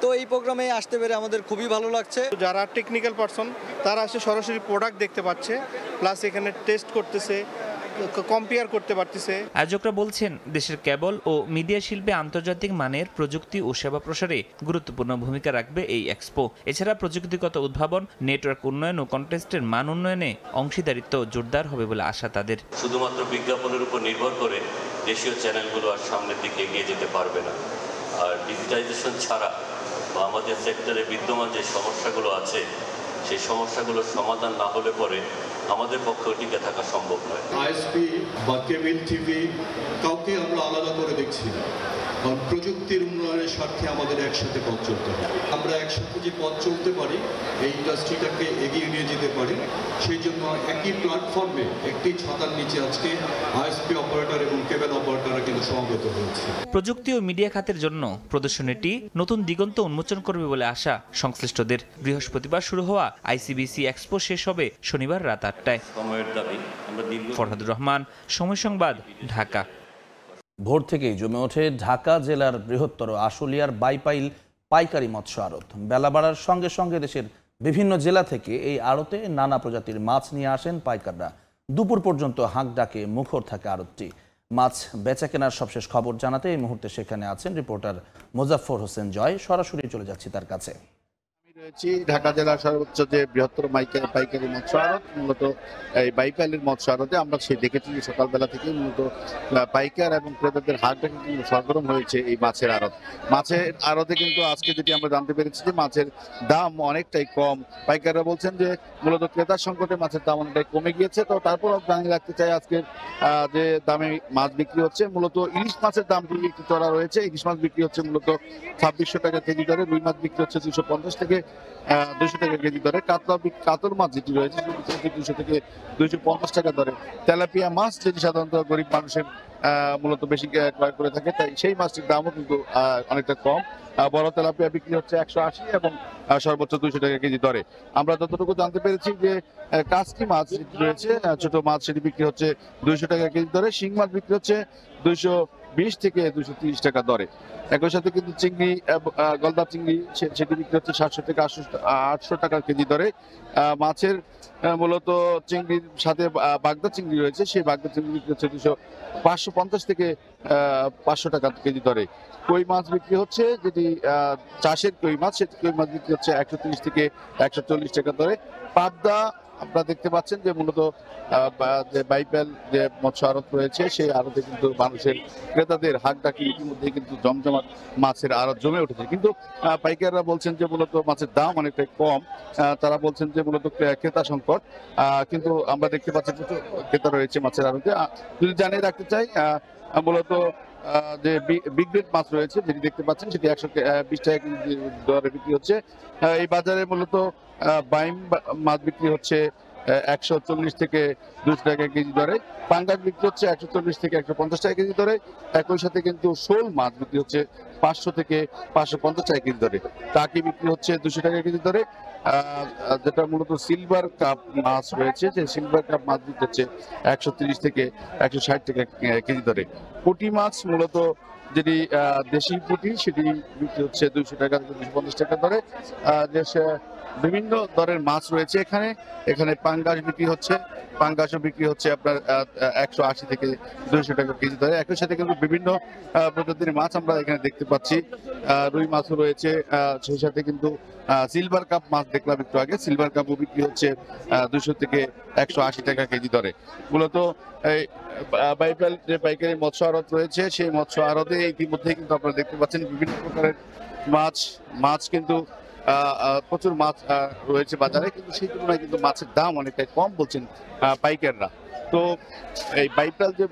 তো এই প্রোগ্রামে আসতে পেরে আমাদের খুবই ভালো লাগছে। যারা টেকনিক্যাল পারসন তারা এসে সরাসরি প্রোডাক্ট দেখতে পাচ্ছে, প্লাস এখানে টেস্ট করতেছে, কম্পেয়ার করতে পারতেছে। আয়োজকরা বলছেন, দেশের কেবল ও মিডিয়া শিল্পে আন্তর্জাতিক মানের প্রযুক্তি ও সেবা প্রসারে গুরুত্বপূর্ণ ভূমিকা রাখবে এই এক্সপো। এছাড়া প্রযুক্তিগত উদ্ভাবন, নেটওয়ার্ক উন্নয়ন ও কন্টেস্টের মান উন্নয়নে অংশীদারিত্ব জোরদার হবে বলে আশা তাদের। শুধুমাত্র বিজ্ঞাপনের উপর নির্ভর করে দেশীয় চ্যানেলগুলো আর সামনের দিকে এগিয়ে যেতে পারবে না। আর ডিজিটাইজেশন ছাড়া বা আমাদের সেক্টরে বিদ্যমান যে সমস্যাগুলো আছে, সেই সমস্যাগুলোর সমাধান না হলে পরে আমাদের পক্ষে টিকে থাকা সম্ভব নয়। আইএসপি বা কেবল টিভি কাউকে আমরা আলাদা করে দেখছি না, কারণ প্রযুক্তির উন্নয়নের স্বার্থে আমাদের একসাথে পথ চলতে হবে। আমরা একসাথে যে পথ চলতে পারি, এই ইন্ডাস্ট্রিটাকে এগিয়ে নিয়ে যেতে পারি, সেই জন্য একই প্ল্যাটফর্মে একটি ছাতার নিচে আজকে আইএসপি অপারেটর এবং কেবল অপারেটররা কিন্তু সমবেত হয়েছে। প্রযুক্তি ও মিডিয়া খাতের জন্য প্রদর্শনীটি নতুন দিগন্ত উন্মোচন করবে বলে আশা সংশ্লিষ্টদের। বৃহস্পতিবার শুরু হওয়া আইসিবিসি এক্সপো শেষ হবে শনিবার রাত 8টায়। ফরহাদুর রহমান, সময় সংবাদ, ঢাকা। ভোর থেকেই জমে ওঠে ঢাকা জেলার বৃহত্তর আশুলিয়ার বাইপাইল পাইকারি মৎস্য আড়ত। বেলা বাড়ার সঙ্গে সঙ্গে দেশের বিভিন্ন জেলা থেকে এই আড়তে নানা প্রজাতির মাছ নিয়ে আসেন পাইকাররা। দুপুর পর্যন্ত হাঁক ডাকে মুখর থাকে আড়তটি। মাছ বেচা কেনার সবশেষ খবর জানাতে এই মুহূর্তে সেখানে আছেন রিপোর্টার মোজাফফর হোসেন জয়। সরাসরি চলে যাচ্ছি তার কাছে। রয়েছি ঢাকা জেলার সর্বোচ্চ যে বৃহত্তর পাইকারি মৎস্য আড়ত, মূলত এই বাইপালের মৎস্য আড়তে আমরা সেই দেখেছি সকালবেলা থেকে মূলত পাইকার এবং ক্রেতাদের হাটটা কিন্তু সরগরম হয়েছে এই মাছের আড়ত। মাছের আড়তে কিন্তু আজকে যেটি আমরা জানতে পেরেছি যে মাছের দাম অনেকটাই কম। পাইকাররা বলছেন যে মূলত ক্রেতার সংকটে মাছের দাম অনেকটাই কমে গিয়েছে। তো তারপরও জানিয়ে রাখতে চাই আজকে যে দামে মাছ বিক্রি হচ্ছে, মূলত ইলিশ মাছের দাম একটু চড়া রয়েছে। ইলিশ মাছ বিক্রি হচ্ছে মূলত 2600 টাকা কেজি দরে, রুই মাছ বিক্রি হচ্ছে 250 থেকে 200 টাকা কেজি দরে, কাতল মাছ যেটি রয়েছে 200 থেকে 250 টাকা দরে, তেলাপিয়া মাছ যেটি সাধারণত গরিব মানুষের মূলত বেশি ক্রয় করে থাকে, তাই সেই মাছটির দামও কিন্তু অনেকটা কম। বড় তেলাপিয়া বিক্রি হচ্ছে 180 এবং সর্বোচ্চ 200 টাকা কেজি দরে। আমরা যতটুকু জানতে পেরেছি যে কাসকি মাছ যেটি রয়েছে ছোট মাছ সেটি বিক্রি হচ্ছে 200 টাকা কেজি দরে, শিং মাছ বিক্রি হচ্ছে 220 থেকে 230 টাকা দরে। একই সাথে কিন্তু চিংড়ি, গলদা চিংড়ি সেটি বিক্রি হচ্ছে 700 থেকে 800 টাকা কেজি দরে। মাছের মূলত চিংড়ির সাথে বাগদা চিংড়ি রয়েছে, সেই বাগদা চিংড়ি বিক্রি হচ্ছে 550 থেকে 500 টাকা কেজি দরে। কই মাছ বিক্রি হচ্ছে যেটি চাষের কই মাছ, সেটি কই মাছ বিক্রি হচ্ছে 130 থেকে 140 টাকা দরে। পাবদা আপনারা দেখতে পাচ্ছেন যে মূলত যে বাইপাল যে মৎস্য আড়ত রয়েছে সেই আড়তে কিন্তু মানুষের ক্রেতাদের হাক ডাকি ইতিমধ্যে কিন্তু জমজমাট মাছের আড়ত জমে উঠেছে। কিন্তু পাইকাররা বলছেন যে মূলত মাছের দাম অনেকটাই কম। তারা বলছেন যে মূলত ক্রেতা সংকট, কিন্তু আমরা দেখতে পাচ্ছি প্রচুর ক্রেতা রয়েছে মাছের আড়তে। যদি জানিয়ে রাখতে চাই মূলত যে বিগ গ্রেড মাছ রয়েছে যেটি দেখতে পাচ্ছেন সেটি 120 টাকা কেজি দরে বিক্রি হচ্ছে। এই বাজারে মূলত বাইম মাছ বিক্রি হচ্ছে 140 থেকে 200 টাকা কেজি দরে, পাঙ্গাস বিক্রি হচ্ছে 140 থেকে 150 টাকা কেজি দরে। একই সাথে কিন্তু শোল মাছ বিক্রি হচ্ছে 500 থেকে 550 টাকা কেজি দরে, টাকি বিক্রি হচ্ছে 200 টাকা কেজি দরে। যেটা মূলত সিলভার কাপ মাছ রয়েছে, যে সিলভার কাপ মাছ বিক্রি হচ্ছে 130 থেকে 160 টাকা কেজি দরে। পুঁটি মাছ মূলত যেটি দেশি পুঁটি সেটি বিক্রি হচ্ছে 200 টাকা থেকে 250 টাকা দরে। বিভিন্ন দরের মাছ রয়েছে এখানে পাঙ্গাস বিক্রি হচ্ছে, পাঙ্গাসও বিক্রি হচ্ছে আপনার 180 থেকে 200 টাকা কেজি দরে। একই সাথে কিন্তু বিভিন্ন প্রজাতির মাছ আমরা এখানে দেখতে পাচ্ছি, রুই মাছও রয়েছে, সেই সাথে কিন্তু সিলভার কাপ মাছ দেখলাম একটু আগে, সিলভার কাপও বিক্রি হচ্ছে 200 থেকে 180 টাকা কেজি দরে। মূলত এই বাইপাল যে পাইকারি মৎস্য আড়ত রয়েছে সেই মৎস্য আড়তে ইতিমধ্যে কিন্তু আপনারা দেখতে পাচ্ছেন বিভিন্ন প্রকারের মাছ কিন্তু প্রচুর মাছ রয়েছে বাজারে, কিন্তু সেই তুলনায় কিন্তু মাছের দাম অনেকটাই কম বলছেন পাইকাররা। তো এই বাইপাল যে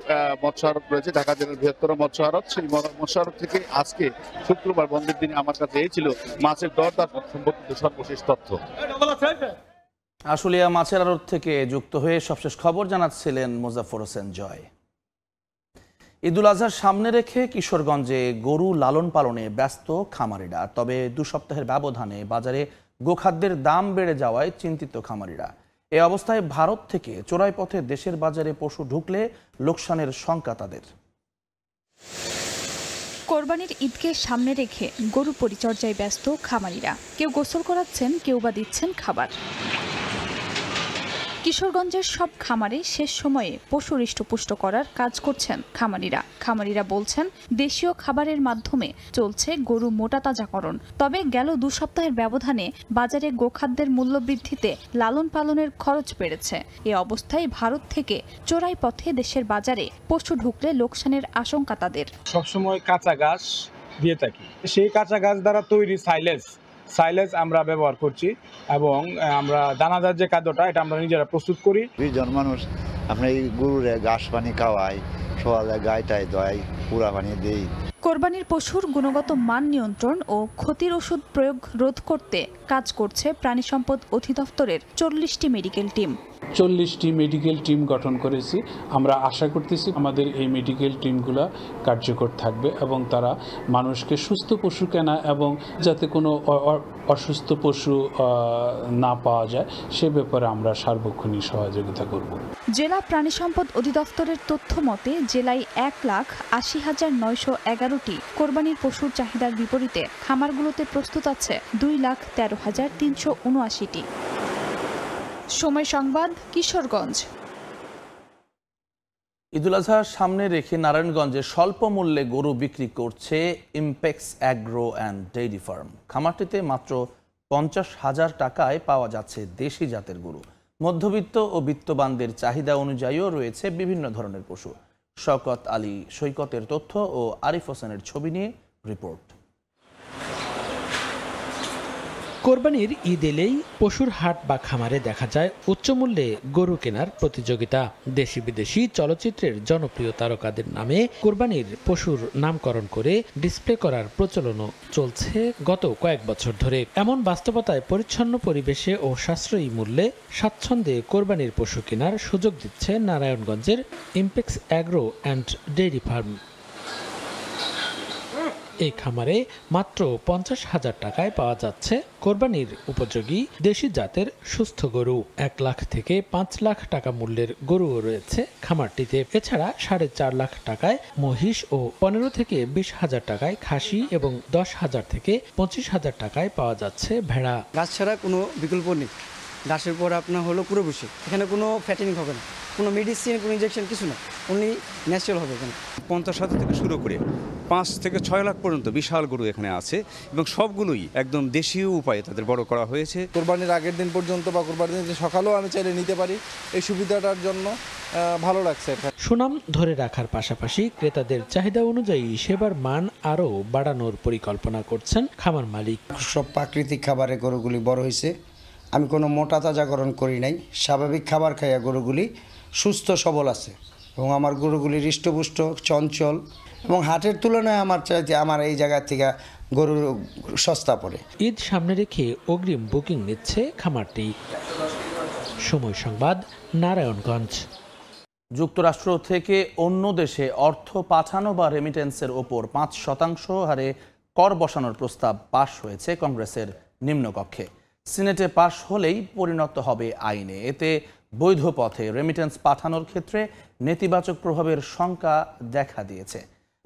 মৎস্য আড়ত রয়েছে ঢাকা জেলার বৃহত্তর মৎস্য আড়ত, সেই মৎস্য আড়ত থেকে আজকে শুক্রবার বন্ধের দিনে আমার কাছে এই ছিল মাছের দরদাম সম্পর্কিত সর্বশেষ তথ্য। আশুলিয়া মাছের আড়ত থেকে যুক্ত হয়ে সবশেষ খবর জানাচ্ছিলেন মোজাফফর হোসেন জয়। ঈদুল আজহার সামনে রেখে কিশোরগঞ্জে গরু লালন পালনে ব্যস্ত খামারিরা। তবে 2 সপ্তাহের ব্যবধানে বাজারে গোখাদ্যের দাম বেড়ে যাওয়ায় চিন্তিত খামারিরা। এ অবস্থায় ভারত থেকে চোরাই পথে দেশের বাজারে পশু ঢুকলে লোকসানের শঙ্কা তাদের। কোরবানির ঈদকে সামনে রেখে গরু পরিচর্যায় ব্যস্ত খামারিরা। কেউ গোসল করাচ্ছেন, কেউ বা দিচ্ছেন খাবার। কিশোরগঞ্জের সব খামারে শেষ সময়ে পশু হৃষ্টপুষ্ট করার কাজ করছেন খামারিরা বলছেন দেশীয় খাবারের মাধ্যমে চলছে গরু মোটা তাজাকরণ। তবে গেল 2 সপ্তাহের ব্যবধানে বাজারে গোখাদ্যের মূল্য বৃদ্ধিতে লালন পালনের খরচ বেড়েছে। এ অবস্থায় ভারত থেকে চোরাই পথে দেশের বাজারে পশু ঢুকলে লোকসানের আশঙ্কা তাদের। সবসময় কাঁচা ঘাস দিয়ে থাকি, সেই কাঁচা ঘাস দ্বারা তৈরি সাইলেজ আমরা ব্যবহার করছি এবং আমরা দানাদার যে খাদ্যটা এটা আমরা নিজেরা প্রস্তুত করি। 2 জন মানুষ আমরা এই গরুরে ঘাস পানি খাওয়াই, সকালে গাইটাই দোয়াই, পুরা পানি দেই। কোরবানির পশুর গুণগত মান নিয়ন্ত্রণ ও ক্ষতির ওষুধ প্রয়োগ রোধ করতে কাজ করছে প্রাণী সম্পদ অধিদপ্তরের 40টি মেডিকেল টিম। 40টি মেডিকেল টিম গঠন করেছি। আমরা আশা করতেছি আমাদের এই মেডিকেল টিমগুলো কার্যকর থাকবে এবং তারা মানুষকে সুস্থ পশু কেনা এবং যাতে কোনো অসুস্থ পশু না পাওয়া যায় সে ব্যাপারে আমরা সার্বক্ষণিক সহযোগিতা করব। জেলা প্রাণী সম্পদ অধিদপ্তরের তথ্য মতে জেলায় 1,80,911টি কোরবানির পশুর চাহিদার বিপরীতে খামারগুলোতে প্রস্তুত আছে 2,13,379টি। সময় সংবাদ, কিশোরগঞ্জ। ঈদুল আজহার সামনে রেখে নারায়ণগঞ্জে স্বল্প মূল্যে গরু বিক্রি করছে impex agro and dairy farm. খামারটিতে মাত্র 50,000 টাকায় পাওয়া যাচ্ছে দেশি জাতের গরু। মধ্যবিত্ত ও বিত্তবানদের চাহিদা অনুযায়ীও রয়েছে বিভিন্ন ধরনের পশু। শওকত আলী সৈকতের তথ্য ও আরিফ হোসেনের ছবি নিয়ে রিপোর্ট। কোরবানির ঈদ এলেই পশুর হাট বা খামারে দেখা যায় উচ্চমূল্যে গরু কেনার প্রতিযোগিতা। দেশি বিদেশি চলচ্চিত্রের জনপ্রিয় তারকাদের নামে কোরবানির পশুর নামকরণ করে ডিসপ্লে করার প্রচলনও চলছে গত কয়েক বছর ধরে। এমন বাস্তবতায় পরিচ্ছন্ন পরিবেশে ও সাশ্রয়ী মূল্যে স্বাচ্ছন্দ্যে কোরবানির পশু কেনার সুযোগ দিচ্ছে নারায়ণগঞ্জের impex agro and dairy farm. এই খামারে মাত্র 50,000 টাকায় পাওয়া যাচ্ছে কোরবানির উপযোগী দেশি জাতের সুস্থ গরু। 1 লাখ থেকে 5 লাখ টাকা মূল্যের গরুও রয়েছে খামারটিতে। এছাড়া 4.5 লাখ টাকায় মহিষ ও 15 থেকে 20,000 টাকায় খাসি এবং 10,000 থেকে 25,000 টাকায় পাওয়া যাচ্ছে ভেড়া। ঘাস ছাড়া কোনো বিকল্প নেই। ঘাসের পর আপনার হলো পুরো বসে, এখানে কোনো ফ্যাটেনিং হবে না, কোনো মেডিসিন, কোনো ইনজেকশন কিছু না, অনলি ন্যাচারাল হবে এখানে। 50,000 থেকে শুরু করে 5 থেকে 6 লাখ পর্যন্ত বিশাল গরু এখানে আছে এবং সবগুলোই একদম দেশীয় উপায়ে তাদের বড় করা হয়েছে। কোরবানির আগের দিন পর্যন্ত বা কোরবানির দিন সকালেও আমি চাইলে নিতে পারি, এই সুবিধাটার জন্য ভালো লাগছে। সুনাম ধরে রাখার পাশাপাশি ক্রেতাদের চাহিদা অনুযায়ী সেবার মান আরও বাড়ানোর পরিকল্পনা করছেন খামার মালিক। সব প্রাকৃতিক খাবারে গরুগুলি বড় হয়েছে, আমি কোনো মোটা তাজাকরণ করি নাই, স্বাভাবিক খাবার খাইয়া গরুগুলি সুস্থ সবল আছে এবং আমার গরুগুলি হৃষ্টপুষ্ট চঞ্চল এবং হাটের তুলনায় আমার এই জায়গা থেকে গরুর সস্তা পড়ে। ঈদ সামনে রেখে অগ্রিম বুকিং নিচ্ছে খামারটি। সময় সংবাদ, নারায়ণগঞ্জ। যুক্তরাষ্ট্র থেকে অন্য দেশে অর্থ পাঠানো বা রেমিটেন্সের ওপর 5% হারে কর বসানোর প্রস্তাব পাশ হয়েছে কংগ্রেসের নিম্নকক্ষে। সিনেটে পাশ হলেই পরিণত হবে আইনে। এতে বৈধ পথে রেমিটেন্স পাঠানোর ক্ষেত্রে নেতিবাচক প্রভাবের শঙ্কা দেখা দিয়েছে।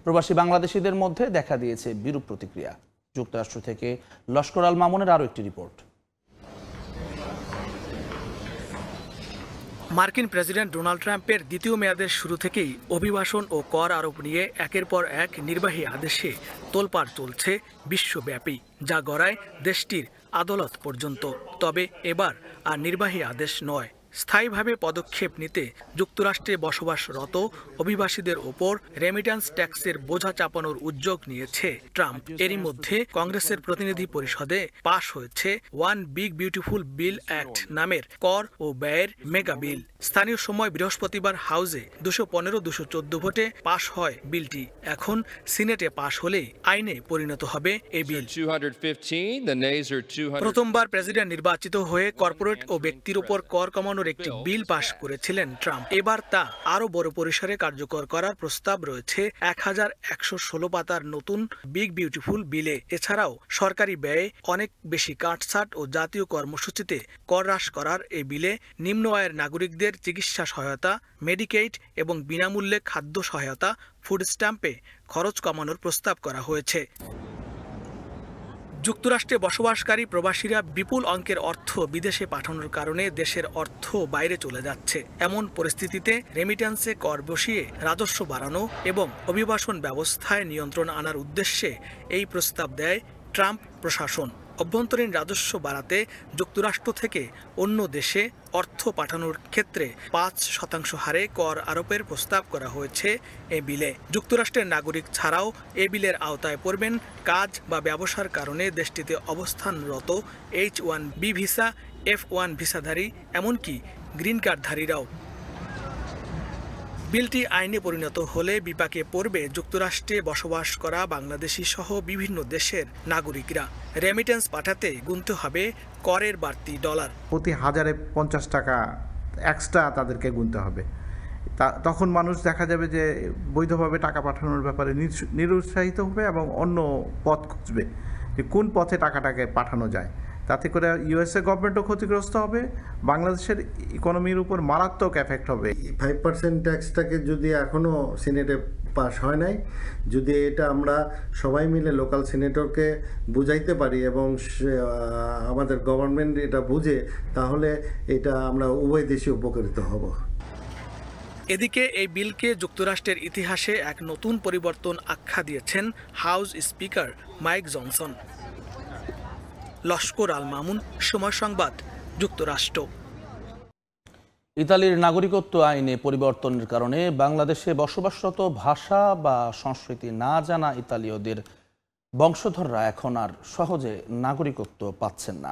প্রবাসী বাংলাদেশিদের মধ্যে দেখা দিয়েছে বিরূপ প্রতিক্রিয়া। যুক্তরাষ্ট্র থেকে লস্কর আল মামুনের আরও একটি রিপোর্ট। মার্কিন প্রেসিডেন্ট ডোনাল্ড ট্রাম্পের দ্বিতীয় মেয়াদের শুরু থেকেই অভিবাসন ও কর আরোপ নিয়ে একের পর এক নির্বাহী আদেশে তোলপাড় চলছে বিশ্বব্যাপী, যা গড়ায় দেশটির আদালত পর্যন্ত। তবে এবার আর নির্বাহী আদেশ নয়, স্থায়ীভাবে পদক্ষেপ নিতে যুক্তরাষ্ট্রে বসবাসরত অভিবাসীদের ওপর রেমিট্যান্স ট্যাক্সের বোঝা চাপানোর উদ্যোগ নিয়েছে ট্রাম্প। এরই মধ্যে কংগ্রেসের প্রতিনিধি পরিষদে পাশ হয়েছে one big beautiful bill act নামের কর ও ব্যয়ের মেগা বিল। স্থানীয় সময় বৃহস্পতিবার হাউসে 215-214 ভোটে পাশ হয় বিলটি। এখন সিনেটে পাশ হলে আইনে পরিণত হবে এই বিল। প্রথমবার প্রেসিডেন্ট নির্বাচিত হয়ে কর্পোরেট ও ব্যক্তির উপর কর কমানোর একটি বিল পাশ করেছিলেন ট্রাম্প। এবার তা আরো বড় পরিসরে কার্যকর করার প্রস্তাব রয়েছে 1116 পাতার নতুন বিগ বিউটিফুল বিলে। এছাড়াও সরকারি ব্যয়ে অনেক বেশি কাটছাট ও জাতীয় কর্মসূচিতে কর হ্রাস করার এই বিলে নিম্ন আয়ের নাগরিকদের চিকিৎসা সহায়তা, মেডিকেইড এবং বিনামূল্যে খাদ্য সহায়তা, ফুড স্ট্যাম্পে খরচ কমানোর প্রস্তাব করা হয়েছে। যুক্তরাষ্ট্রে বসবাসকারী প্রবাসীরা বিপুল অঙ্কের অর্থ বিদেশে পাঠানোর কারণে দেশের অর্থ বাইরে চলে যাচ্ছে। এমন পরিস্থিতিতে রেমিট্যান্সে কর বসিয়ে রাজস্ব বাড়ানো এবং অভিবাসন ব্যবস্থায় নিয়ন্ত্রণ আনার উদ্দেশ্যে এই প্রস্তাব দেয় ট্রাম্প প্রশাসন। অভ্যন্তরীণ রাজস্ব বাড়াতে যুক্তরাষ্ট্র থেকে অন্য দেশে অর্থ পাঠানোর ক্ষেত্রে 5% হারে কর আরোপের প্রস্তাব করা হয়েছে এ বিলে। যুক্তরাষ্ট্রের নাগরিক ছাড়াও এ বিলের আওতায় পড়বেন কাজ বা ব্যবসার কারণে দেশটিতে অবস্থানরত H-1B ভিসা, F-1 ভিসাধারী, এমনকি গ্রিন কার্ডধারীরাও। বিলটি আইনে পরিণত হলে বিপাকে পড়বে যুক্তরাষ্ট্রে বসবাস করা বাংলাদেশি সহ বিভিন্ন দেশের নাগরিকরা। রেমিটেন্স পাঠাতে গুনতে হবে করের বাড়তি ডলার। প্রতি 1050 টাকা এক্সট্রা তাদেরকে গুনতে হবে। তখন মানুষ দেখা যাবে যে বৈধভাবে টাকা পাঠানোর ব্যাপারে নিরুৎসাহিত হবে এবং অন্য পথ খুঁজবে যে কোন পথে টাকাটাকে পাঠানো যায়। তাতে করে ইউএসএ গভর্নমেন্টও ক্ষতিগ্রস্ত হবে, বাংলাদেশের ইকোনমির উপর মারাত্মক এফেক্ট হবে। 5% ট্যাক্সটাকে যদি এখনও সিনেটে পাস হয় নাই, যদি এটা আমরা সবাই মিলে লোকাল সিনেটরকে বুঝাইতে পারি এবং আমাদের গভর্নমেন্ট এটা বুঝে, তাহলে এটা আমরা উভয় দেশে উপকৃত হব। এদিকে এই বিলকে যুক্তরাষ্ট্রের ইতিহাসে এক নতুন পরিবর্তন আখ্যা দিয়েছেন house speaker Mike Johnson. Laskar Al Mamun, Somoy Sangbad, যুক্তরাষ্ট্র। ইতালির নাগরিকত্ব আইনে পরিবর্তনের কারণে বাংলাদেশে বসবাসরত ভাষা বা সংস্কৃতি না জানা ইতালীয়দের বংশধররা এখন আর সহজে নাগরিকত্ব পাচ্ছেন না।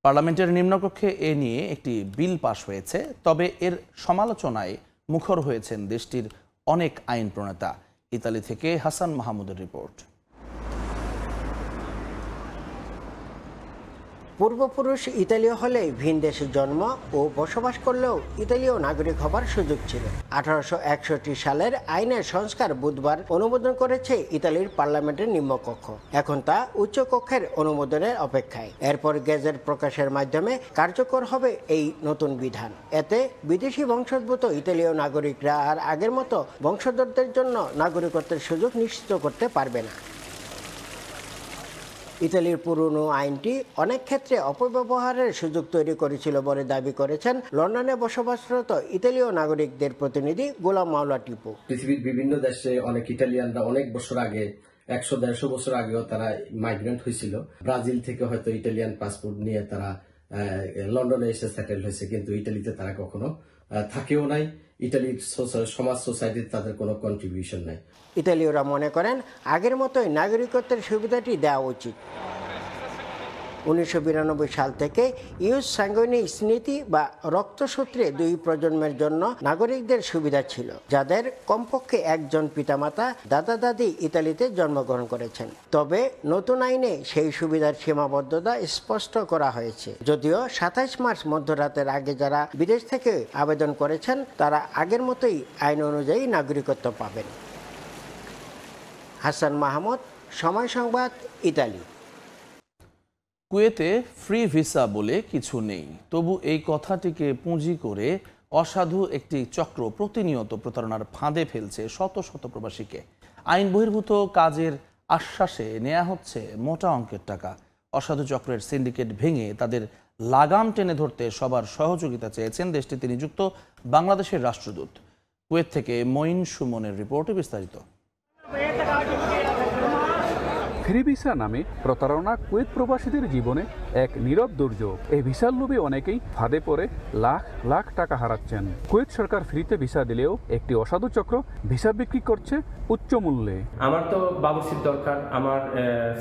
পার্লামেন্টের নিম্নকক্ষে এ নিয়ে একটি বিল পাশ হয়েছে, তবে এর সমালোচনায় মুখর হয়েছেন দেশটির অনেক আইন প্রণেতা। ইতালি থেকে হাসান মাহমুদের রিপোর্ট। পূর্বপুরুষ ইতালীয় হলে ভিন দেশে জন্ম ও বসবাস করলেও ইতালীয় নাগরিক হবার সুযোগ ছিল। 1861 সালের আইনের সংস্কার বুধবার অনুমোদন করেছে ইতালির পার্লামেন্টের নিম্নকক্ষ। এখন তা উচ্চকক্ষের অনুমোদনের অপেক্ষায়। এরপর গেজেট প্রকাশের মাধ্যমে কার্যকর হবে এই নতুন বিধান। এতে বিদেশি বংশোদ্ভূত ইতালীয় নাগরিকরা আর আগের মতো বংশধরদের জন্য নাগরিকত্বের সুযোগ নিশ্চিত করতে পারবে না। ইতালির পুরনো আইনটি অনেক ক্ষেত্রে অপব্যবহারের সুযোগ তৈরি করেছিল বলে দাবি করেছেন লন্ডনে বসবাসরত ইতালীয় নাগরিকদের প্রতিনিধি গোলাম মাওলা টিপু। পৃথিবীর বিভিন্ন দেশে অনেক ইটালিয়ানরা অনেক বছর আগে 100-150 বছর আগেও তারা মাইগ্রেন্ট হয়েছিল। ব্রাজিল থেকে হয়তো ইটালিয়ান পাসপোর্ট নিয়ে তারা লন্ডনে এসে সেটেল হয়েছে, কিন্তু ইটালিতে তারা কখনো থাকেও নাই। ইটালির সমাজ সোসাইটির তাদের কোনো কন্ট্রিবিউশন নাই। ইতালীয়রা মনে করেন আগের মতোই নাগরিকত্বের সুবিধাটি দেওয়া উচিত। 1992 সাল থেকে ইউস স্যাঙ্গুইনিস নীতি বা রক্তসূত্রে 2 প্রজন্মের জন্য নাগরিকদের সুবিধা ছিল, যাদের কমপক্ষে একজন পিতামাতা দাদা দাদি ইতালিতে জন্মগ্রহণ করেছেন। তবে নতুন আইনে সেই সুবিধার সীমাবদ্ধতা স্পষ্ট করা হয়েছে। যদিও 27 মার্চ মধ্যরাতের আগে যারা বিদেশ থেকে আবেদন করেছেন তারা আগের মতোই আইন অনুযায়ী নাগরিকত্ব পাবেন। হাসান মাহমুদ, সময় সংবাদ, ইতালি। কুয়েতে ফ্রি ভিসা বলে কিছু নেই, তবু এই কথাটিকে পুঁজি করে অসাধু একটি চক্র প্রতিনিয়ত প্রতারণার ফাঁদে ফেলছে শত শত প্রবাসীকে। আইন বহির্ভূত কাজের আশ্বাসে নেওয়া হচ্ছে মোটা অঙ্কের টাকা। অসাধু চক্রের সিন্ডিকেট ভেঙে তাদের লাগাম টেনে ধরতে সবার সহযোগিতা চেয়েছেন দেশটিতে নিযুক্ত বাংলাদেশের রাষ্ট্রদূত। কুয়েত থেকে মঈন সুমনের রিপোর্টে বিস্তারিত। ফ্রি ভিসা নামে প্রতারণা কুয়েত প্রবাসীদের জীবনে এক নীরব দুর্যোগ। এই ভিসার লোভে অনেকেই ফাঁদে পড়ে লাখ লাখ টাকা হারাচ্ছেন। কুয়েত সরকার ফ্রিতে ভিসা দিলেও একটি অসাধু চক্র ভিসা বিক্রি করছে উচ্চ মূল্যে। আমার তো বাবুসির দরকার, আমার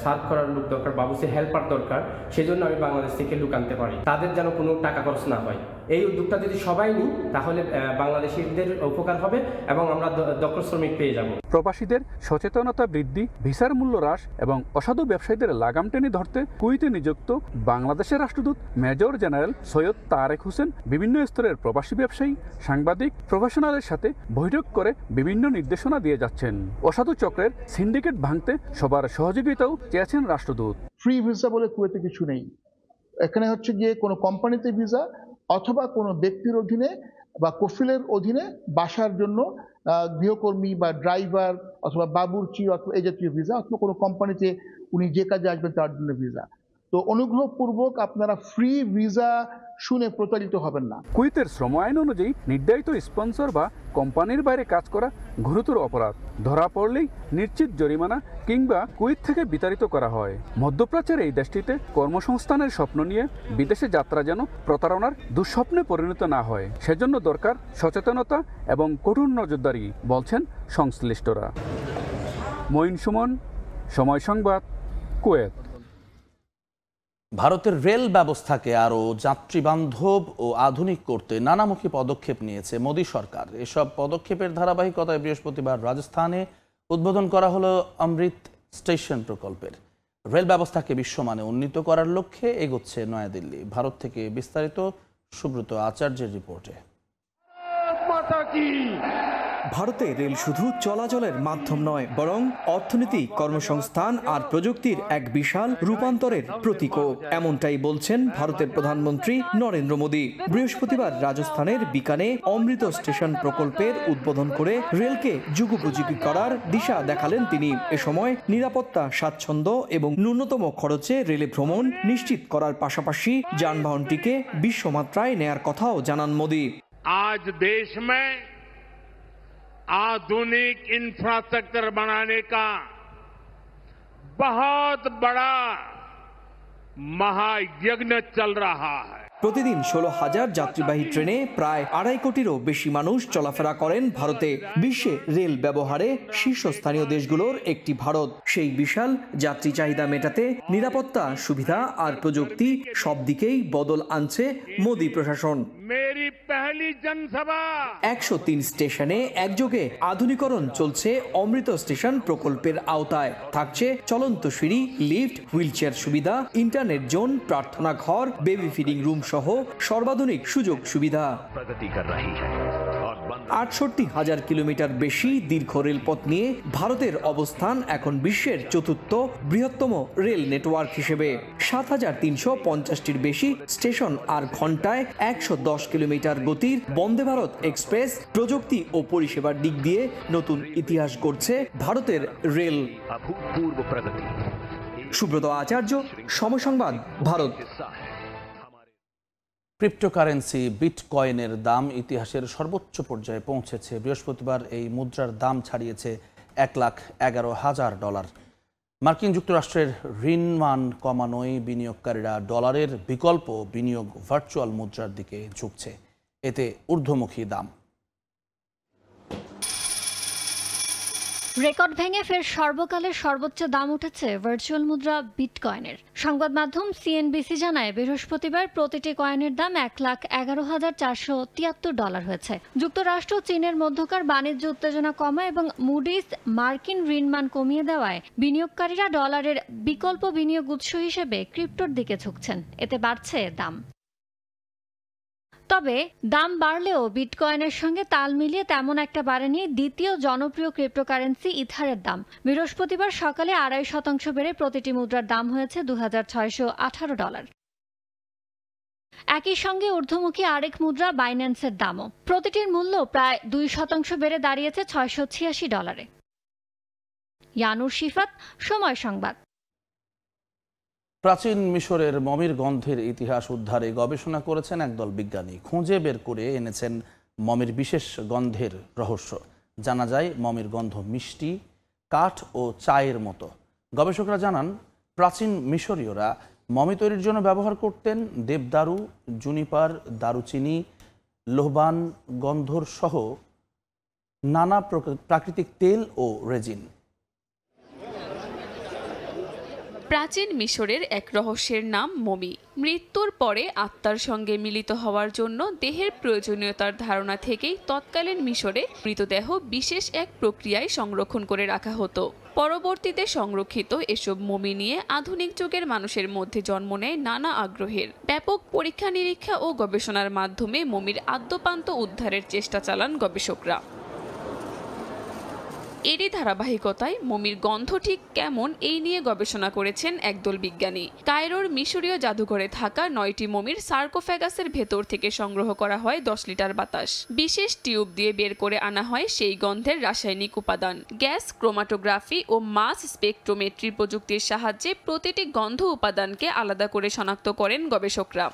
সার্ভ করার লোক দরকার, বাবুসির হেল্পার দরকার, সেজন্য আমি বাংলাদেশ থেকে লোক আনতে পারি, তাদের যেন কোনো টাকা খরচ না হয়। এই উদ্যোগটা যদি সবাই নিই তাহলে বাংলাদেশিদের উপকার হবে এবং আমরা দক্ষ শ্রমিক পেয়ে যাব। প্রবাসীদের সচেতনতা বৃদ্ধি, ভিসার মূল্য হ্রাস এবং অসাধু ব্যবসায়ীদের লাগাম টেনে ধরতে কুয়েতে নিযুক্ত বাংলাদেশের রাষ্ট্রদূত মেজর জেনারেল সৈয়দ তারেক হোসেন বিভিন্ন স্তরের প্রবাসী ব্যবসায়ী, সাংবাদিক, প্রফেশনালের সাথে বৈঠক করে বিভিন্ন নির্দেশনা দিয়ে যাচ্ছেন। অসাধু চক্রের সিন্ডিকেট ভাঙতে সবার সহযোগিতাও চেয়েছেন রাষ্ট্রদূত। ফ্রি ভিসা বলে কুয়েতে কিছু নেই। এখানে হচ্ছে গিয়ে কোনো কোম্পানিতে ভিসা অথবা কোনো ব্যক্তির অধীনে বা কফিলের অধীনে বাসার জন্য গৃহকর্মী বা ড্রাইভার অথবা বাবুর্চি অথবা এই জাতীয় ভিসা, অথবা কোনো কোম্পানিতে উনি যে কাজে আসবেন তার জন্য ভিসা। তো অনুগ্রহপূর্বক আপনারা ফ্রি ভিসা শুনে প্রতারিত হবেন না। কুয়েতের শ্রম আইন অনুযায়ী নির্ধারিত স্পন্সর বা কোম্পানির বাইরে কাজ করা গুরুতর অপরাধ। ধরা পড়লেই নিশ্চিত জরিমানা কিংবা কুয়েত থেকে বিতাড়িত করা হয়। মধ্যপ্রাচ্যের এই দেশটিতে কর্মসংস্থানের স্বপ্ন নিয়ে বিদেশে যাত্রা যেন প্রতারণার দুঃস্বপ্নে পরিণত না হয়, সেজন্য দরকার সচেতনতা এবং কঠোর নজরদারি, বলছেন সংশ্লিষ্টরা। মঈন সুমন, সময় সংবাদ, কুয়েত। ভারতের রেল ব্যবস্থাকে আরও যাত্রীবান্ধব ও আধুনিক করতে নানামুখী পদক্ষেপ নিয়েছে মোদী সরকার। এসব পদক্ষেপের ধারাবাহিকতায় বৃহস্পতিবার রাজস্থানে উদ্বোধন করা হলো অমৃত স্টেশন প্রকল্পের। রেল ব্যবস্থাকে বিশ্বমানে উন্নীত করার লক্ষ্যে এগোচ্ছে নয়াদিল্লি। ভারত থেকে বিস্তারিত সুব্রত আচার্যের রিপোর্টে। ভারতে রেল শুধু চলাচলের মাধ্যম নয়, বরং অর্থনীতি, কর্মসংস্থান আর প্রযুক্তির এক বিশাল রূপান্তরের প্রতীকও। এমনটাই বলছেন ভারতের প্রধানমন্ত্রী নরেন্দ্র মোদী। বৃহস্পতিবার রাজস্থানের বিকানে অমৃত স্টেশন প্রকল্পের উদ্বোধন করে রেলকে যুগোপযোগী করার দিশা দেখালেন তিনি। এ সময় নিরাপত্তা, স্বাচ্ছন্দ্য এবং ন্যূনতম খরচে রেলে ভ্রমণ নিশ্চিত করার পাশাপাশি যানবাহনটিকে বিশ্বমাত্রায় নেয়ার কথাও জানান মোদী। आज देश में आधुनिक इंफ्रास्ट्रक्चर बनाने का बहुत बड़ा महायज्ञ चल रहा है। প্রতিদিন 16,000 যাত্রীবাহী ট্রেনে প্রায় 2.5 কোটিরও বেশি মানুষ চলাফেরা করেন ভারতে। বিশ্বে রেল ব্যবহারে শীর্ষস্থানীয় দেশগুলোর একটি ভারত। সেই বিশাল যাত্রী চাহিদা মেটাতে নিরাপত্তা, সুবিধা আর প্রযুক্তি সব দিকেই বদল আনছে মোদি প্রশাসন। 103 স্টেশনে একযোগে আধুনিকরণ চলছে অমৃত স্টেশন প্রকল্পের আওতায়। থাকছে চলন্ত সিঁড়ি, লিফট, হুইলচেয়ার সুবিধা, ইন্টারনেট জোন, প্রার্থনা ঘর, বেবি ফিডিং রুম সহ সর্বাধুনিক সুযোগ সুবিধা। 68,000 কিলোমিটার বেশি দীর্ঘ রেলপথ নিয়ে ভারতের অবস্থান এখন বিশ্বের চতুর্থ বৃহত্তম রেল নেটওয়ার্ক হিসেবে। 7,350টির বেশি স্টেশন আর ঘন্টায় 110 কিলোমিটার গতির বন্দে ভারত এক্সপ্রেস প্রযুক্তি ও পরিষেবার দিক দিয়ে নতুন ইতিহাস গড়ছে ভারতের রেল। সুব্রত আচার্য, সময় সংবাদ, ভারত। ক্রিপ্টোকারেন্সি বিটকয়েনের দাম ইতিহাসের সর্বোচ্চ পর্যায়ে পৌঁছেছে। বৃহস্পতিবার এই মুদ্রার দাম ছাড়িয়েছে $1,11,000। মার্কিন যুক্তরাষ্ট্রের ঋণমান কমানোয় বিনিয়োগকারীরা ডলারের বিকল্প বিনিয়োগ ভার্চুয়াল মুদ্রার দিকে ঝুঁকছে। এতে ঊর্ধ্বমুখী দাম। রেকর্ড ভেঙে ফের সর্বকালের সর্বোচ্চ দাম উঠেছে ভার্চুয়াল মুদ্রা বিটকয়েনের। সংবাদ মাধ্যম সিএনবিসি জানায় বৃহস্পতিবার প্রতিটি কয়েনের দাম $1,11,473 হয়েছে। যুক্তরাষ্ট্র চীনের মধ্যকার বাণিজ্য উত্তেজনা কমা এবং মুডিস মার্কিন ঋণমান কমিয়ে দেওয়ায় বিনিয়োগকারীরা ডলারের বিকল্প বিনিয়োগ উৎস হিসেবে ক্রিপ্টোর দিকে ঝুঁকছেন। এতে বাড়ছে দাম। তবে দাম বাড়লেও বিটকয়েনের সঙ্গে তাল মিলিয়ে তেমন একটা বাড়েনি দ্বিতীয় জনপ্রিয় ক্রিপ্টোকারেন্সি ইথারের দাম। বৃহস্পতিবার সকালে 2.5% বেড়ে প্রতিটি মুদ্রার দাম হয়েছে $2,618। একই সঙ্গে ঊর্ধ্বমুখী আরেক মুদ্রা বাইন্যান্সের দামও। প্রতিটির মূল্য প্রায় 2% বেড়ে দাঁড়িয়েছে $686। ইয়ানুর শিফাত, সময় সংবাদ। প্রাচীন মিশরের মমির গন্ধের ইতিহাস উদ্ধারে গবেষণা করেছেন একদল বিজ্ঞানী। খুঁজে বের করে এনেছেন মমির বিশেষ গন্ধের রহস্য। জানা যায় মমির গন্ধ মিষ্টি, কাঠ ও চায়ের মতো। গবেষকরা জানান প্রাচীন মিশরীয়রা মমি তৈরির জন্য ব্যবহার করতেন দেবদারু, জুনিপার, দারুচিনি, লোহবান, গন্ধর সহ নানা প্রাকৃতিক তেল ও রেজিন। প্রাচীন মিশরের এক রহস্যের নাম মমি। মৃত্যুর পরে আত্মার সঙ্গে মিলিত হওয়ার জন্য দেহের প্রয়োজনীয়তার ধারণা থেকেই তৎকালীন মিশরে মৃতদেহ বিশেষ এক প্রক্রিয়ায় সংরক্ষণ করে রাখা হতো। পরবর্তীতে সংরক্ষিত এসব মমি নিয়ে আধুনিক যুগের মানুষের মধ্যে জন্ম নেয় নানা আগ্রহের। ব্যাপক পরীক্ষা নিরীক্ষা ও গবেষণার মাধ্যমে মমির আদ্যোপান্ত উদ্ধারের চেষ্টা চালান গবেষকরা। এরই ধারাবাহিকতায় মমির গন্ধ ঠিক কেমন এই নিয়ে গবেষণা করেছেন একদল বিজ্ঞানী। কায়রোর মিশরীয় জাদুঘরে থাকা 9টি মমির সার্কোফ্যাগাসের ভেতর থেকে সংগ্রহ করা হয় 10 লিটার বাতাস। বিশেষ টিউব দিয়ে বের করে আনা হয় সেই গন্ধের রাসায়নিক উপাদান। গ্যাস ক্রোমাটোগ্রাফি ও মাস স্পেকট্রোমেট্রি প্রযুক্তির সাহায্যে প্রতিটি গন্ধ উপাদানকে আলাদা করে শনাক্ত করেন গবেষকরা।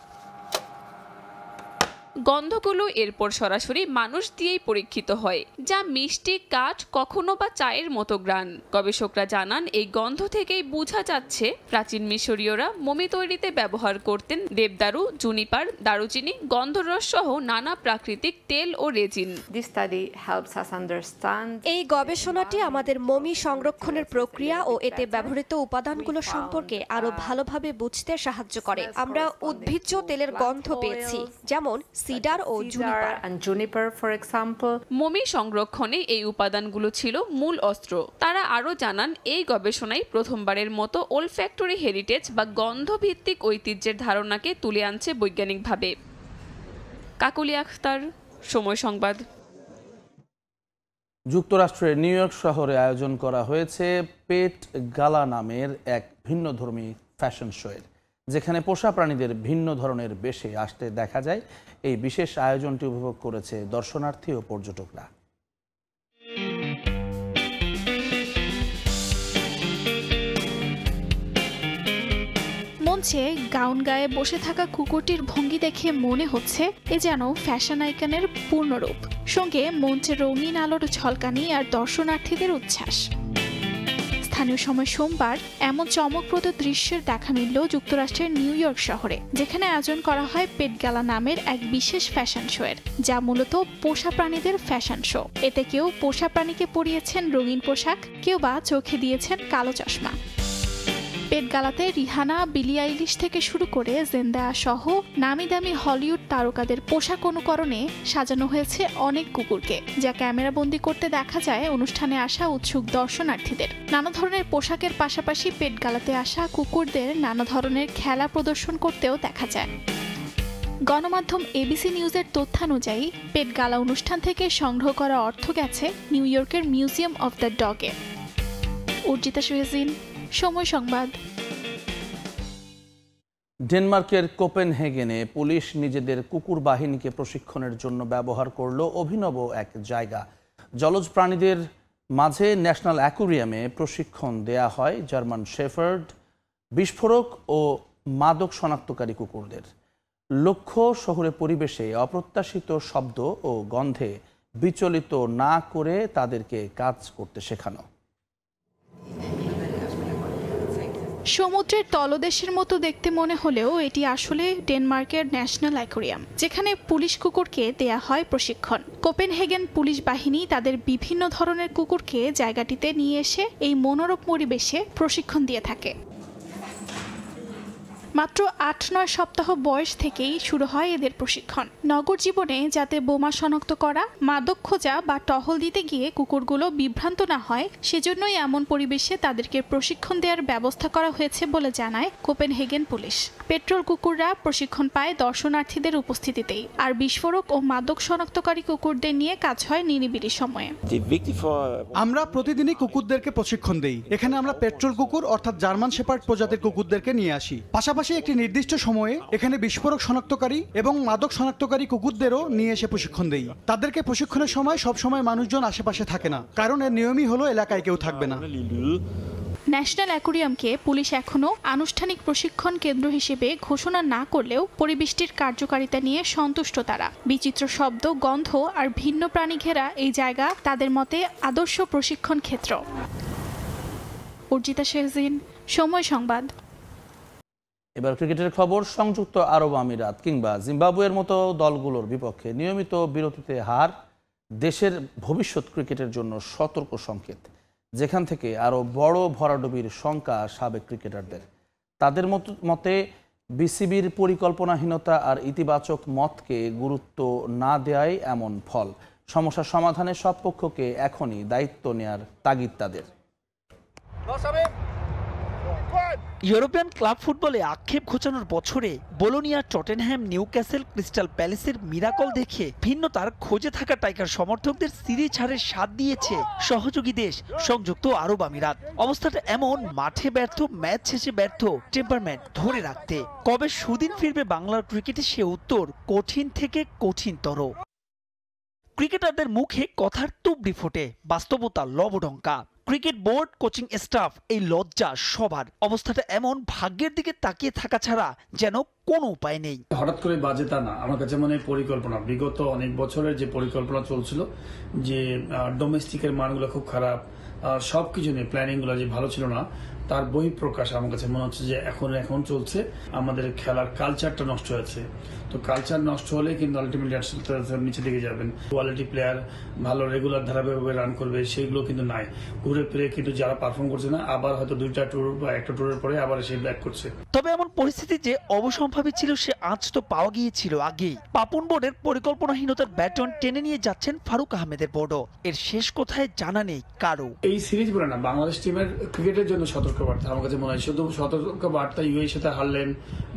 গন্ধগুলো এরপর সরাসরি মানুষ দিয়েই পরীক্ষিত হয়, যা মিষ্টি, কাঠ, কখনো বা চায়ের মতো গ্রান। গবেষকরা জানান এই গন্ধ থেকেই বোঝা যাচ্ছে প্রাচীন মিশরীয়রা মমি তৈরিতে ব্যবহার করতেন দেবদারু, জুনিপার, দারুচিনি, গন্ধরস সহ নানা প্রাকৃতিক তেল ও রেজিন। এই গবেষণাটি আমাদের মমি সংরক্ষণের প্রক্রিয়া ও এতে ব্যবহৃত উপাদানগুলো সম্পর্কে আরো ভালোভাবে বুঝতে সাহায্য করে। আমরা উদ্ভিজ্জ তেলের গন্ধ পেয়েছি, যেমন সিডার ও জুনিপার ফর এক্সাম্পল। মমি সংরক্ষণে এই উপাদানগুলো ছিল মূল অস্ত্র। তারা আরও জানান এই গবেষণায় প্রথমবারের মতো ওলফ্যাক্টরি হেরিটেজ বা গন্ধভিত্তিক ঐতিহ্যের ধারণাকে তুলে আনছে বৈজ্ঞানিকভাবে। কাকুলি আখতার, সময় সংবাদ। যুক্তরাষ্ট্রের নিউ ইয়র্ক শহরে আয়োজন করা হয়েছে পেট গালা নামের এক ভিন্নধর্মী ফ্যাশন শোয়ের, যেখানে পোষা প্রাণীদের ভিন্ন ধরনের বেশে আসতে দেখা যায়। এই বিশেষ আয়োজনটি উপভোগ করেছে দর্শনার্থী ও পর্যটকরা। মঞ্চ মঞ্চে গাউন গায়ে বসে থাকা কুকুরটির ভঙ্গি দেখে মনে হচ্ছে এ যেন ফ্যাশন আইকনের পূর্ণরূপ, সঙ্গে মঞ্চে রঙিন আলোর ঝলকানি আর দর্শনার্থীদের উচ্ছ্বাস। স্থানীয় সময় সোমবার এমন চমকপ্রদ দৃশ্যের দেখা মিলল যুক্তরাষ্ট্রের নিউ ইয়র্ক শহরে, যেখানে আয়োজন করা হয় পেট গালা নামের এক বিশেষ ফ্যাশন শো এর, যা মূলত পোষা প্রাণীদের ফ্যাশন শো। এতে কেউ পোষা প্রাণীকে পরিয়েছেন রঙিন পোশাক, কেউ বা চোখে দিয়েছেন কালো চশমা। পেট গালাতে রিহানা, বিলি আইলিশ থেকে শুরু করে জেন্দায়া সহ নামি দামি হলিউড তারকাদের পোশাক অনুকরণে সাজানো হয়েছে অনেক কুকুরকে, যা ক্যামেরাবন্দি করতে দেখা যায় অনুষ্ঠানে আসা উৎসুক দর্শনার্থীদের। নানা ধরনের পোশাকের পাশাপাশি পেট গালাতে আসা কুকুরদের নানা ধরনের খেলা প্রদর্শন করতেও দেখা যায়। গণমাধ্যম এবিসি নিউজের তথ্যানুযায়ী পেট গালা অনুষ্ঠান থেকে সংগ্রহ করা অর্থ গেছে নিউ ইয়র্কের মিউজিয়াম অফ দ্য ডগে। অর্জিতা সুহেজিন, সময় সংবাদ। ডেনমার্কের কোপেনহেগেনে পুলিশ নিজেদের কুকুর বাহিনীকে প্রশিক্ষণের জন্য ব্যবহার করল অভিনব এক জায়গা। জলজ প্রাণীদের মাঝে ন্যাশনাল অ্যাকুরিয়ামে প্রশিক্ষণ দেয়া হয় জার্মান শেফার্ড, বিস্ফোরক ও মাদক শনাক্তকারী কুকুরদের। লক্ষ্য শহুরে পরিবেশে অপ্রত্যাশিত শব্দ ও গন্ধে বিচলিত না করে তাদেরকে কাজ করতে শেখানো। সমুদ্রের তলদেশের মতো দেখতে মনে হলেও এটি আসলে ডেনমার্কের ন্যাশনাল অ্যাকোয়ারিয়াম, যেখানে পুলিশ কুকুরকে দেয়া হয় প্রশিক্ষণ। কোপেনহেগেন পুলিশ বাহিনী তাদের বিভিন্ন ধরনের কুকুরকে জায়গাটিতে নিয়ে এসে এই মনোরম পরিবেশে প্রশিক্ষণ দিয়ে থাকে। মাত্র ৮-৯ সপ্তাহ বয়স থেকেই শুরু হয় এদের প্রশিক্ষণ। নগর জীবনে যাতে বোমা শনাক্ত করা, মাদক খোঁজা বা টহল দিতে গিয়ে কুকুরগুলো বিভ্রান্ত না হয়, সেজন্যই এমন পরিবেশে তাদেরকে প্রশিক্ষণ দেওয়ার ব্যবস্থা করা হয়েছে বলে জানায় কোপেনহেগেন পুলিশ। পেট্রোল কুকুররা প্রশিক্ষণ পায় দর্শনার্থীদের উপস্থিতিতেই, আর বিস্ফোরক ও মাদক শনাক্তকারী কুকুরদের নিয়ে কাজ হয় নিরিবিলি সময়ে। আমরা প্রতিদিনই কুকুরদেরকে প্রশিক্ষণ দেই। এখানে আমরা পেট্রোল কুকুর অর্থাৎ জার্মান শেপার্ড প্রজাতির কুকুরদেরকে নিয়ে আসি। পাশাপাশি একটি নির্দিষ্ট সময়ে এখানে বিস্ফোরক শনাক্তকারী এবং মাদক শনাক্তকারী কুকুরদেরও নিয়ে এসে প্রশিক্ষণ দেই। তাদেরকে প্রশিক্ষণের সময় সব সময় মানুষজন আশেপাশে থাকে না, কারণ এর নিয়মই হলো এলাকায় কেউ থাকবে না। ন্যাশনাল অ্যাকোয়ারিয়ামকে পুলিশ এখনও আনুষ্ঠানিক প্রশিক্ষণ কেন্দ্র হিসেবে ঘোষণা না করলেও পরিবেশটির কার্যকারিতা নিয়ে সন্তুষ্ট তারা। বিচিত্র শব্দ, গন্ধ আর ভিন্ন প্রাণী ঘেরা এই জায়গা তাদের মতে আদর্শ প্রশিক্ষণ ক্ষেত্র। অর্জিতা শেহজিন, সময় সংবাদ। এবার ক্রিকেটের খবর। সংযুক্ত আরব আমিরাত কিংবা জিম্বাবুয়ের মতো দলগুলোর বিপক্ষে নিয়মিত বিরতিতে হার দেশের ভবিষ্যৎ ক্রিকেটের জন্য সতর্ক সংকেত, যেখান থেকে আরও বড় ভরাডুবির শঙ্কা সাবেক ক্রিকেটারদের। তাদের মতে বিসিবির পরিকল্পনাহীনতা আর ইতিবাচক মতকে গুরুত্ব না দেয়াই এমন ফল। সমস্যা সমাধানে সব পক্ষকে এখনই দায়িত্ব নেয়ার তাগিদ তাদের। ইউরোপিয়ান ক্লাব ফুটবলে আক্ষেপ ঘোচানোর বছরে বোলোনিয়া, টটেনহ্যাম, নিউক্যাসল, ক্রিস্টাল প্যালেসের মিরাকল দেখে ভিন্নতার খোঁজে থাকা টাইগার সমর্থকদের সিরিজ হারের স্বাদ দিয়েছে সহযোগী দেশ সংযুক্ত আরব আমিরাত। অবস্থাটা এমন, মাঠে ব্যর্থ, ম্যাচ শেষে ব্যর্থ, টেম্পারমেন্ট ধরে রাখতে। কবে সুদিন ফিরবে বাংলার ক্রিকেটে, সে উত্তর কঠিন থেকে কঠিনতর। ক্রিকেটারদের মুখে কথার তুবড়ি ফোটে, বাস্তবতা লবডঙ্কা। ক্রিকেট বোর্ড, কোচিং স্টাফ, এই লজ্জা সবার। অবস্থাটা এমন, ভাগ্যের দিকে তাকিয়ে থাকা ছাড়া যেন কোনো উপায় নেই। হঠাৎ করে বাজে তা না, আমার কাছে মনে হয় পরিকল্পনা, বিগত অনেক বছরের যে পরিকল্পনা চলছিল, যে ডোমেস্টিকের মানগুলো খুব খারাপ, সবকিছু নিয়ে প্ল্যানিংগুলো যে ভালো ছিল না, তার বহিঃপ্রকাশ আমার কাছে মনে হচ্ছে যে এখন চলছে। আমাদের খেলার কালচারটা নষ্ট হয়েছে। তো কালচার নষ্ট হলে কিন্তু আলটিমেটলি নিচে দিকে যাবেন। কোয়ালিটি প্লেয়ার ভালো রেগুলার ধারাবাহিকভাবে রান করবে, সেগুলো কিন্তু নাই। ঘুরে ফিরে কিন্তু যারা পারফর্ম করছে না, আবার হয়তো 2টা ট্যুর বা একটা ট্যুরের পরে আবার সে ব্যাক করছে। তবে এমন পরিস্থিতি যে অবসম্ভাবী ছিল, সে আজ তো পাওয়া গিয়েছিল আগেই। পাপন বোর্ডের পরিকল্পনাহীনতার ব্যাটন টেনে নিয়ে যাচ্ছেন ফারুক আহমেদের বোর্ডও। এর শেষ কোথায় জানা নেই কারো। এই সিরিজ বলে না, বাংলাদেশ টিমের ক্রিকেটের জন্য সতর্কবার্তা আমার কাছে মনে হয়। শুধু সতর্কবার্তা ইউএর সাথে হারলেন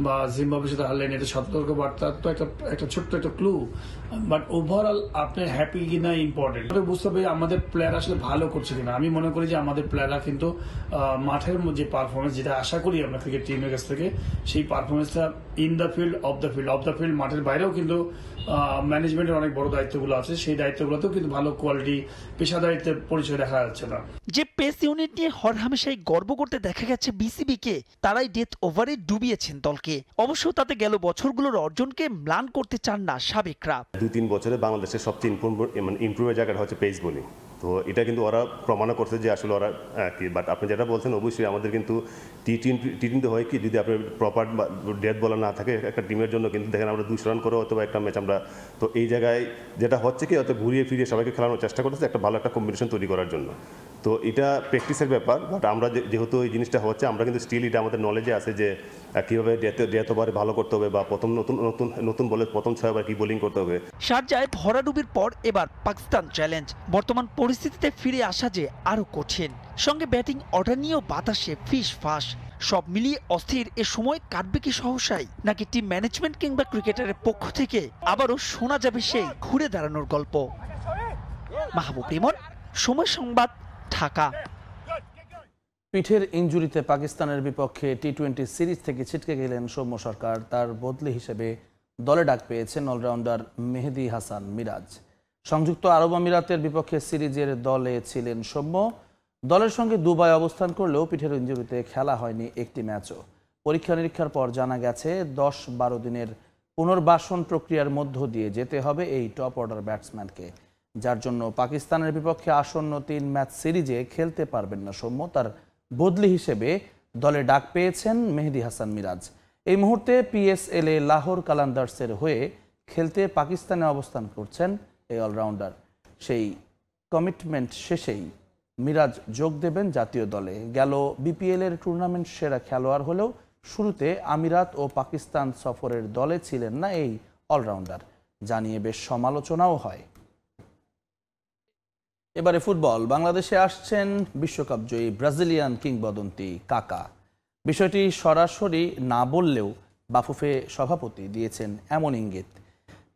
বা জিম্বাবুয়ের সাথে হারলেন, এটা সতর্কবার্তা তো একটা ছোট্ট একটা ক্লু, বাট ওভারঅল আপনি হ্যাপি কিনা ইম্পর্টেন্ট বুঝতে হবে। আমাদের প্লেয়ার আসলে ভালো করছে কিনা। আমি মনে করি যে আমাদের প্লেয়াররা কিন্তু মাঠের যে পারফরমেন্স, যেটা আশা করি আমরা ক্রিকেট টিমের কাছ থেকে, সেই পারফরমেন্সটা in the field, of the field, মাঠের বাইরেও কিন্তু ম্যানেজমেন্টের অনেক বড় দায়িত্বগুলো আছে, সেই দায়িত্বগুলোতেও কিন্তু ভালো কোয়ালিটি পেশাদারিত্বের পরিচয় দেখা যাচ্ছে না। যে পেস ইউনিট নিয়ে হরহামেশাই গর্ব করতে দেখা গেছে বিসিবিকে। তারাই ডেথ ওভারে ডুবিয়েছেন দলকে। অবশ্য তাতে গেল বছরগুলোর অর্জনকে ম্লান করতে চান না সাবেকরা। 2-3 বছরে বাংলাদেশের সবচেয়ে ইমপ্রুভের জায়গাটা হচ্ছে পেস বোলিং। তো এটা কিন্তু ওরা প্রমাণ করছে যে আসলে ওরা কি, বাট আপনি যেটা বলছেন অবশ্যই আমাদের কিন্তু টি20 হয় কি, যদি আপনার প্রপার ডেথ বলার না থাকে একটা টিমের জন্য কিন্তু দেখেন আমরা 200 রান করে অথবা একটা ম্যাচ আমরা, তো এই জায়গায় যেটা হচ্ছে কি হয়তো ঘুরিয়ে ফিরিয়ে সবাইকে খেলানোর চেষ্টা করতেছে একটা ভালো একটা কম্বিনেশন তৈরি করার জন্য। তো এটা প্র্যাকটিসের ব্যাপার, বাট আমরা যেহেতু এই জিনিসটা হচ্ছে আমরা কিন্তু স্টিল এটা আমাদের নলেজে আছে যে কীভাবে ডেথ ওভারে ভালো করতে হবে বা প্রথম নতুন বলে প্রথম 6 ওভার কি বোলিং করতে হবে। শারজায় ভরাডুবির পর এবার পাকিস্তান চ্যালেঞ্জ। বর্তমান পরিস্থিতিতে ফিরে আসা যে আরো কঠিন। সঙ্গে ব্যাটিং অর্ডার নিয়েও বাতাসে ফিস ফাঁস। সব মিলিয়ে অস্থির এ সময় কাটবে কি সহসাই, নাকি টিম ম্যানেজমেন্ট কিংবা ক্রিকেটারের পক্ষ থেকে আবারও শোনা যাবে সেই ঘুরে দাঁড়ানোর গল্প। মাহবুব রিমন, সময় সংবাদ, ঢাকা। পিঠের ইনজুরিতে পাকিস্তানের বিপক্ষে টি20 সিরিজ থেকে ছিটকে গেলেন সৌম্য সরকার। তার বদলি হিসেবে দলে ডাক পেয়েছেন অলরাউন্ডার মেহেদী হাসান মিরাজ। সংযুক্ত আরব আমিরাতের বিপক্ষে সিরিজের দলে ছিলেন সৌম্য। দলের সঙ্গে দুবাই অবস্থান করলেও পিঠের ইনজুরিতে খেলা হয়নি একটি ম্যাচও। পরীক্ষা নিরীক্ষার পর জানা গেছে 10-12 দিনের পুনর্বাসন প্রক্রিয়ার মধ্য দিয়ে যেতে হবে এই টপ অর্ডার ব্যাটসম্যানকে, যার জন্য পাকিস্তানের বিপক্ষে আসন্ন 3 ম্যাচ সিরিজে খেলতে পারবেন না সৌম্য। তার বদলি হিসেবে দলে ডাক পেয়েছেন মেহেদী হাসান মিরাজ। এই মুহূর্তে পিএসএল-এ লাহোর কালান্দার্সের হয়ে খেলতে পাকিস্তানে অবস্থান করছেন এই অলরাউন্ডার। সেই কমিটমেন্ট শেষেই মিরাজ যোগ দেবেন জাতীয় দলে। গেল বিপিএল-এর টুর্নামেন্ট সেরা খেলোয়াড় হলেও শুরুতে আমিরাত ও পাকিস্তান সফরের দলে ছিলেন না এই অলরাউন্ডার, জানিয়ে বেশ সমালোচনাও হয়। এবারে ফুটবল। বাংলাদেশে আসছেন বিশ্বকাপ জয়ী ব্রাজিলিয়ান কিংবদন্তি কাকা। বিষয়টি সরাসরি না বললেও বাফুফে সভাপতি দিয়েছেন এমন ইঙ্গিত।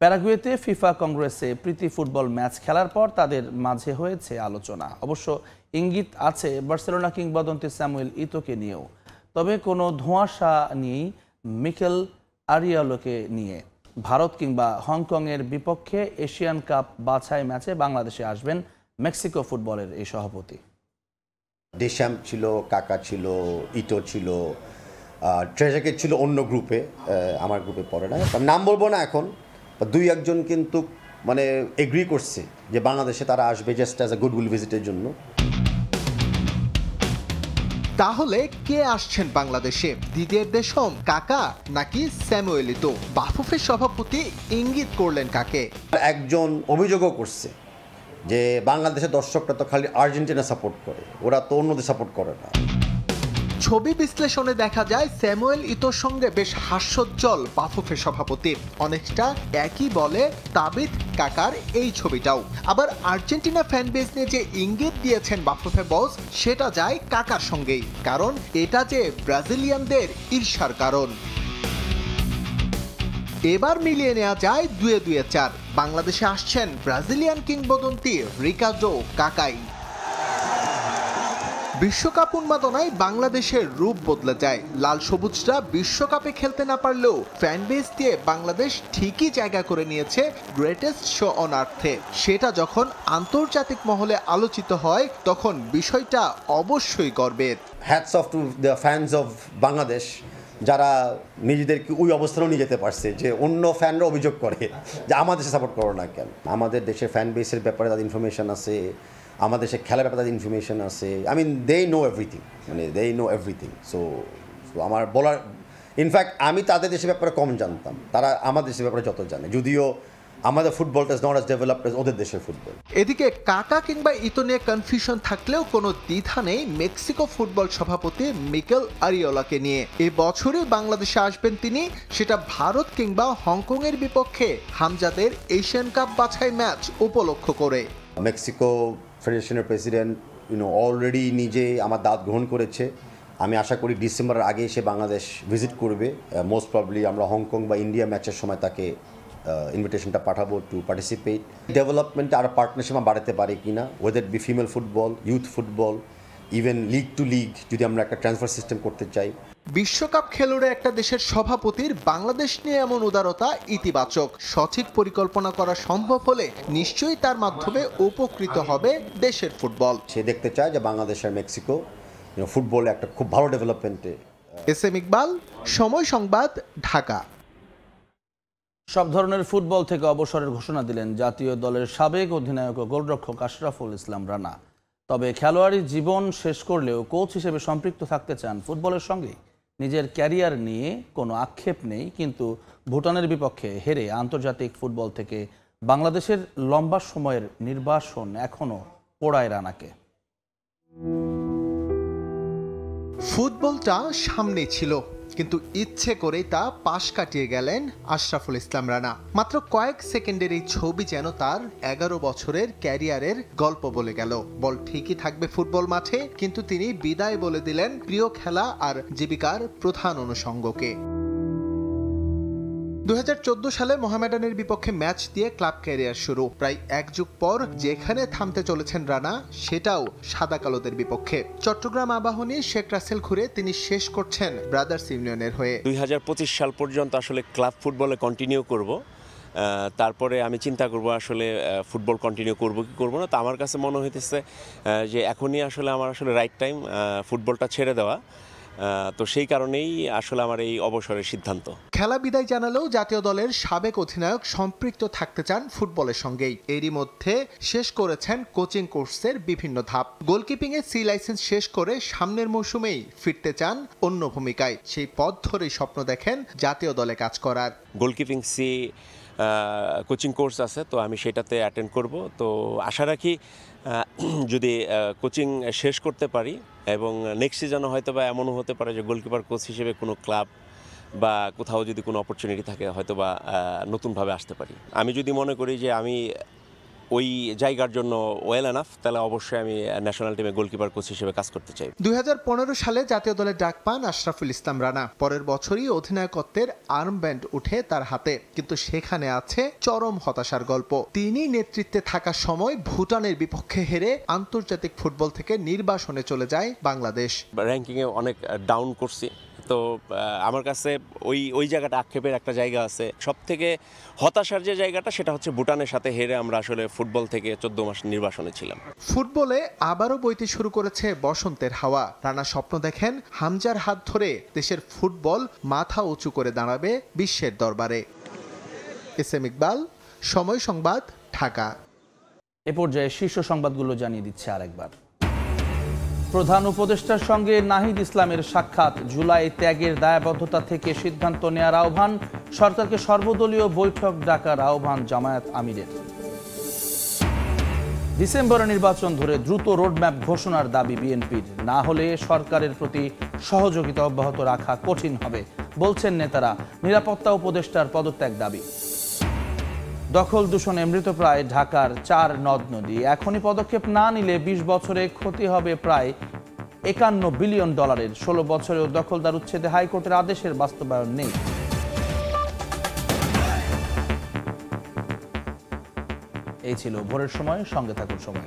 প্যারাগুয়েতে ফিফা কংগ্রেসে প্রীতি ফুটবল ম্যাচ খেলার পর তাদের মাঝে হয়েছে আলোচনা। অবশ্য ইঙ্গিত আছে বার্সেলোনা কিংবদন্তি স্যামুয়েল ইতোকে নিয়েও। তবে কোনো ধোঁয়াশা নেই মিকেল আরিয়ালোকে নিয়ে। ভারত কিংবা হংকংয়ের বিপক্ষে এশিয়ান কাপ বাছাই ম্যাচে বাংলাদেশে আসবেন মেক্সিকো ফুটবলের এই সভাপতি। দেশাম ছিল, কাকা ছিল, ইটো ছিল, ট্রেজাকে ছিল অন্য গ্রুপে, আমার গ্রুপে পড়ে না, নাম বলবো না এখন। 2-1 কিন্তু মানে এগ্রি করছে যে বাংলাদেশে তারা আসবে জাস্ট অ্যাজ এ গুডউইল ভিজিটের জন্য। তাহলে কে আসছেন বাংলাদেশে? দিদিয়ের দেশম, কাকা নাকি স্যামুয়েল ইতো? বাফুফের সভাপতি ইঙ্গিত করলেন কাকে? একজন অভিযোগও করছে যে বাংলাদেশের দর্শকরা তো খালি আর্জেন্টিনা সাপোর্ট করে, ওরা তো অন্যদের সাপোর্ট করে না। ছবি বিশ্লেষণে দেখা যায় স্যামুয়েল ইতোর সঙ্গে বেশ হাস্যোজ্জ্বল বাফুফে সভাপতি। অনেকটা একই বলে তাবিদ কাকার এই ছবিটাও। আবার আর্জেন্টিনা ফ্যান বেস নিয়ে যে ইঙ্গিত দিয়েছেন বাফুফে বস, সেটা যায় কাকার সঙ্গেই, কারণ এটা যে ব্রাজিলিয়ানদের ঈর্ষার কারণ। এবার মিলিয়ে নেওয়া যায় 2-4। বাংলাদেশে আসছেন ব্রাজিলিয়ান কিংবদন্তি রিকার্ডো কাকাই। বিশ্বকাপ উন্মাদনায় বাংলাদেশের রূপ বদলে যায়। লাল সবুজরা বিশ্বকাপে খেলতে না পারলেও ফ্যান বেস দিয়ে বাংলাদেশ ঠিকই জায়গা করে নিয়েছে গ্রেটেস্ট শো অন আর্থে। সেটা যখন আন্তর্জাতিক মহলে আলোচিত হয় তখন বিষয়টা অবশ্যই গর্বের। Hats off to the fans of Bangladesh, যারা নিজেদেরকে ওই অবস্থানেও নিয়ে যেতে পারছে যে অন্য ফ্যানরা অভিযোগ করে যে আমাদের দেশে সাপোর্ট করো না কেন। আমাদের দেশের ফ্যান বেসের ব্যাপারে তাদের ইনফরমেশন আছে, আমাদের দেশে খেলার ব্যাপারে তাদের ইনফরমেশন আছে। I mean they know everything, মানে দে নো এভরিথিং। সো আমার বলার, ইনফ্যাক্ট আমি তাদের দেশের ব্যাপারে কম জানতাম, তারা আমাদের দেশের ব্যাপারে যত জানে, যদিও আমাদের ফুটবলটা is not as developed as ওদের দেশের ফুটবল। এদিকে কাকা কিংবা ইতো নিয়ে কনফিউশন থাকলেও কোনো দ্বিধা নেই মেক্সিকো ফুটবল সভাপতি মিকেল আরিওলাকে নিয়ে। এ বছরই বাংলাদেশে আসবেন তিনি, সেটা ভারত কিংবা হংকংয়ের বিপক্ষে হামজাদের এশিয়ান কাপ বাছাই ম্যাচ উপলক্ষ করে। মেক্সিকো ফেডারেশনের প্রেসিডেন্ট অলরেডি নিজে আমার দাওয়াত গ্রহণ করেছে। আমি আশা করি ডিসেম্বরের আগে এসে বাংলাদেশ ভিজিট করবে। মোস্ট প্রবলি আমরা হংকং বা ইন্ডিয়া ম্যাচের সময় তাকে ইনভিটেশনটা পাঠাবো টু পার্টিসিপেট। ডেভেলপমেন্টে আরও পার্টনারশিপ বাড়াতে পারে কিনা, whether be female football, youth football, even league to league যদি আমরা একটা ট্রান্সফার সিস্টেম করতে চাই। বিশ্বকাপ খেলুড়ে একটা দেশের সভাপতির বাংলাদেশ নিয়ে এমন উদারতা ইতিবাচক। সঠিক পরিকল্পনা করা সম্ভব হলে নিশ্চয়ই তার মাধ্যমে উপকৃত হবে দেশের ফুটবল। সে দেখতে চায় যে বাংলাদেশ আর মেক্সিকো ফুটবলে একটা খুব ভালো ডেভেলপমেন্টে। SM ইকবাল, সময় সংবাদ, ঢাকা। সব ধরনের ফুটবল থেকে অবসরের ঘোষণা দিলেন জাতীয় দলের সাবেক অধিনায়ক ও গোলরক্ষক আশরাফুল ইসলাম রানা। তবে খেলোয়াড়ি জীবন শেষ করলেও কোচ হিসেবে সম্পৃক্ত থাকতে চান ফুটবলের সঙ্গে। নিজের ক্যারিয়ার নিয়ে কোনো আক্ষেপ নেই, কিন্তু ভুটানের বিপক্ষে হেরে আন্তর্জাতিক ফুটবল থেকে বাংলাদেশের লম্বা সময়ের নির্বাসন এখনও পোড়ায় রানাকে। ফুটবলটা সামনে ছিল, কিন্তু ইচ্ছে করেই তা পাশ কাটিয়ে গেলেন আশরাফুল ইসলাম রানা। মাত্র কয়েক সেকেন্ডের এই ছবি যেন তার 11 বছরের ক্যারিয়ারের গল্প বলে গেল। বল ঠিকই থাকবে ফুটবল মাঠে, কিন্তু তিনি বিদায় বলে দিলেন প্রিয় খেলা আর জীবিকার প্রধান অনুষঙ্গকে। 2014 সালে মোহামেডানের বিপক্ষে ম্যাচ দিয়ে ক্লাব ক্যারিয়ার শুরু। প্রায় এক যুগ পর যেখানে থামতে চলেছেন রানা, সেটাও সাদা কালোদের বিপক্ষে। চট্টগ্রাম আবাহনী শেখ রাসেল ঘুরে তিনি শেষ করছেন ব্রাদার্স ইউনিয়নের হয়ে। 2025 সাল পর্যন্ত আসলে ক্লাব ফুটবলে কন্টিনিউ করব, তারপরে আমি চিন্তা করব আসলে ফুটবল কন্টিনিউ করব কি করব না। তো আমার কাছে মনে হইতেছে যে এখনই আসলে আমার রাইট টাইম ফুটবলটা ছেড়ে দেওয়া। তো সেই কারণেই আসলে আমার এই অবসরের সিদ্ধান্ত। খেলা বিদায় জানালেও জাতীয় দলের সাবেক অধিনায়ক সম্পৃক্ত থাকতে চান ফুটবলের সঙ্গেই। এরই মধ্যে শেষ করেছেন কোচিং কোর্সের বিভিন্ন ধাপ। গোলকিপিং এ সি লাইসেন্স শেষ করে সামনের মৌসুমেই ফিরতে চান অন্য ভূমিকায়। সেই পথ ধরেই স্বপ্ন দেখেন জাতীয় দলে কাজ করার। গোলকিপিং সি কোচিং কোর্স আছে, তো আমি সেটাতে অ্যাটেন্ড করব। তো আশা রাখি যদি কোচিং শেষ করতে পারি এবং নেক্সট সিজনে হয়তো বা এমনও হতে পারে যে গোলকিপার কোচ হিসেবে কোনো ক্লাব বা কোথাও যদি কোনো অপরচুনিটি থাকে হয়তো বা নতুনভাবে আসতে পারি। আমি যদি মনে করি যে আমি ওই জায়গার জন্য ওয়েল এনাফ, তাহলে অবশ্যই আমি ন্যাশনাল টিমে গোলকিপার কোচ হিসেবে কাজ করতে চাই। 2015 সালে জাতীয় দলের ডাক পান আশরাফুল ইসলাম রানা। পরের বছরই অধিনায়কত্বের আর্মব্যান্ড উঠে তার হাতে, কিন্তু সেখানে আছে চরম হতাশার গল্প। তিনি নেতৃত্বে থাকার সময় ভুটানের বিপক্ষে হেরে আন্তর্জাতিক ফুটবল থেকে নির্বাসনে চলে যায় বাংলাদেশ। র্যাঙ্কিংয়ে অনেক ডাউন করছি, তো আমার কাছে ওই জায়গাটা আক্ষেপের একটা জায়গা আছে। সব থেকে হতাশার যে জায়গাটা সেটা হচ্ছে ভুটানের সাথে হেরে আমরা আসলে ফুটবল থেকে 14 মাস নির্বাসনে ছিলাম। ফুটবলে আবারও বইতে শুরু করেছে বসন্তের হাওয়া। রানা স্বপ্ন দেখেন হামজার হাত ধরে দেশের ফুটবল মাথা উঁচু করে দাঁড়াবে বিশ্বের দরবারে। SM ইকবাল, সময় সংবাদ, ঢাকা। এ পর্যায়ে শীর্ষ সংবাদগুলো জানিয়ে দিচ্ছে আরেকবার। প্রধান উপদেষ্টার সঙ্গে নাহিদ ইসলামের সাক্ষাৎ। জুলাই ত্যাগের দায়বদ্ধতা থেকে সিদ্ধান্ত নেয়ার আহ্বান। সরকারকে সর্বদলীয় বৈঠক ডাকার আহ্বান জামায়াত আমিরের। ডিসেম্বরে নির্বাচন ধরে দ্রুত রোডম্যাপ ঘোষণার দাবি বিএনপির। না হলে সরকারের প্রতি সহযোগিতা অব্যাহত রাখা কঠিন হবে বলছেন নেতারা। নিরাপত্তা উপদেষ্টার পদত্যাগ দাবি। দখল দূষণে মৃতপ্রায় ঢাকার 4 নদ নদী। এখনই পদক্ষেপ না নিলে 20 বছরে ক্ষতি হবে প্রায় $51 বিলিয়ন। 16 বছরেও দখলদার উচ্ছেদে হাইকোর্টের আদেশের বাস্তবায়ন নেই। এই ছিল ভোরের সময়। সঙ্গে থাকুন সময়।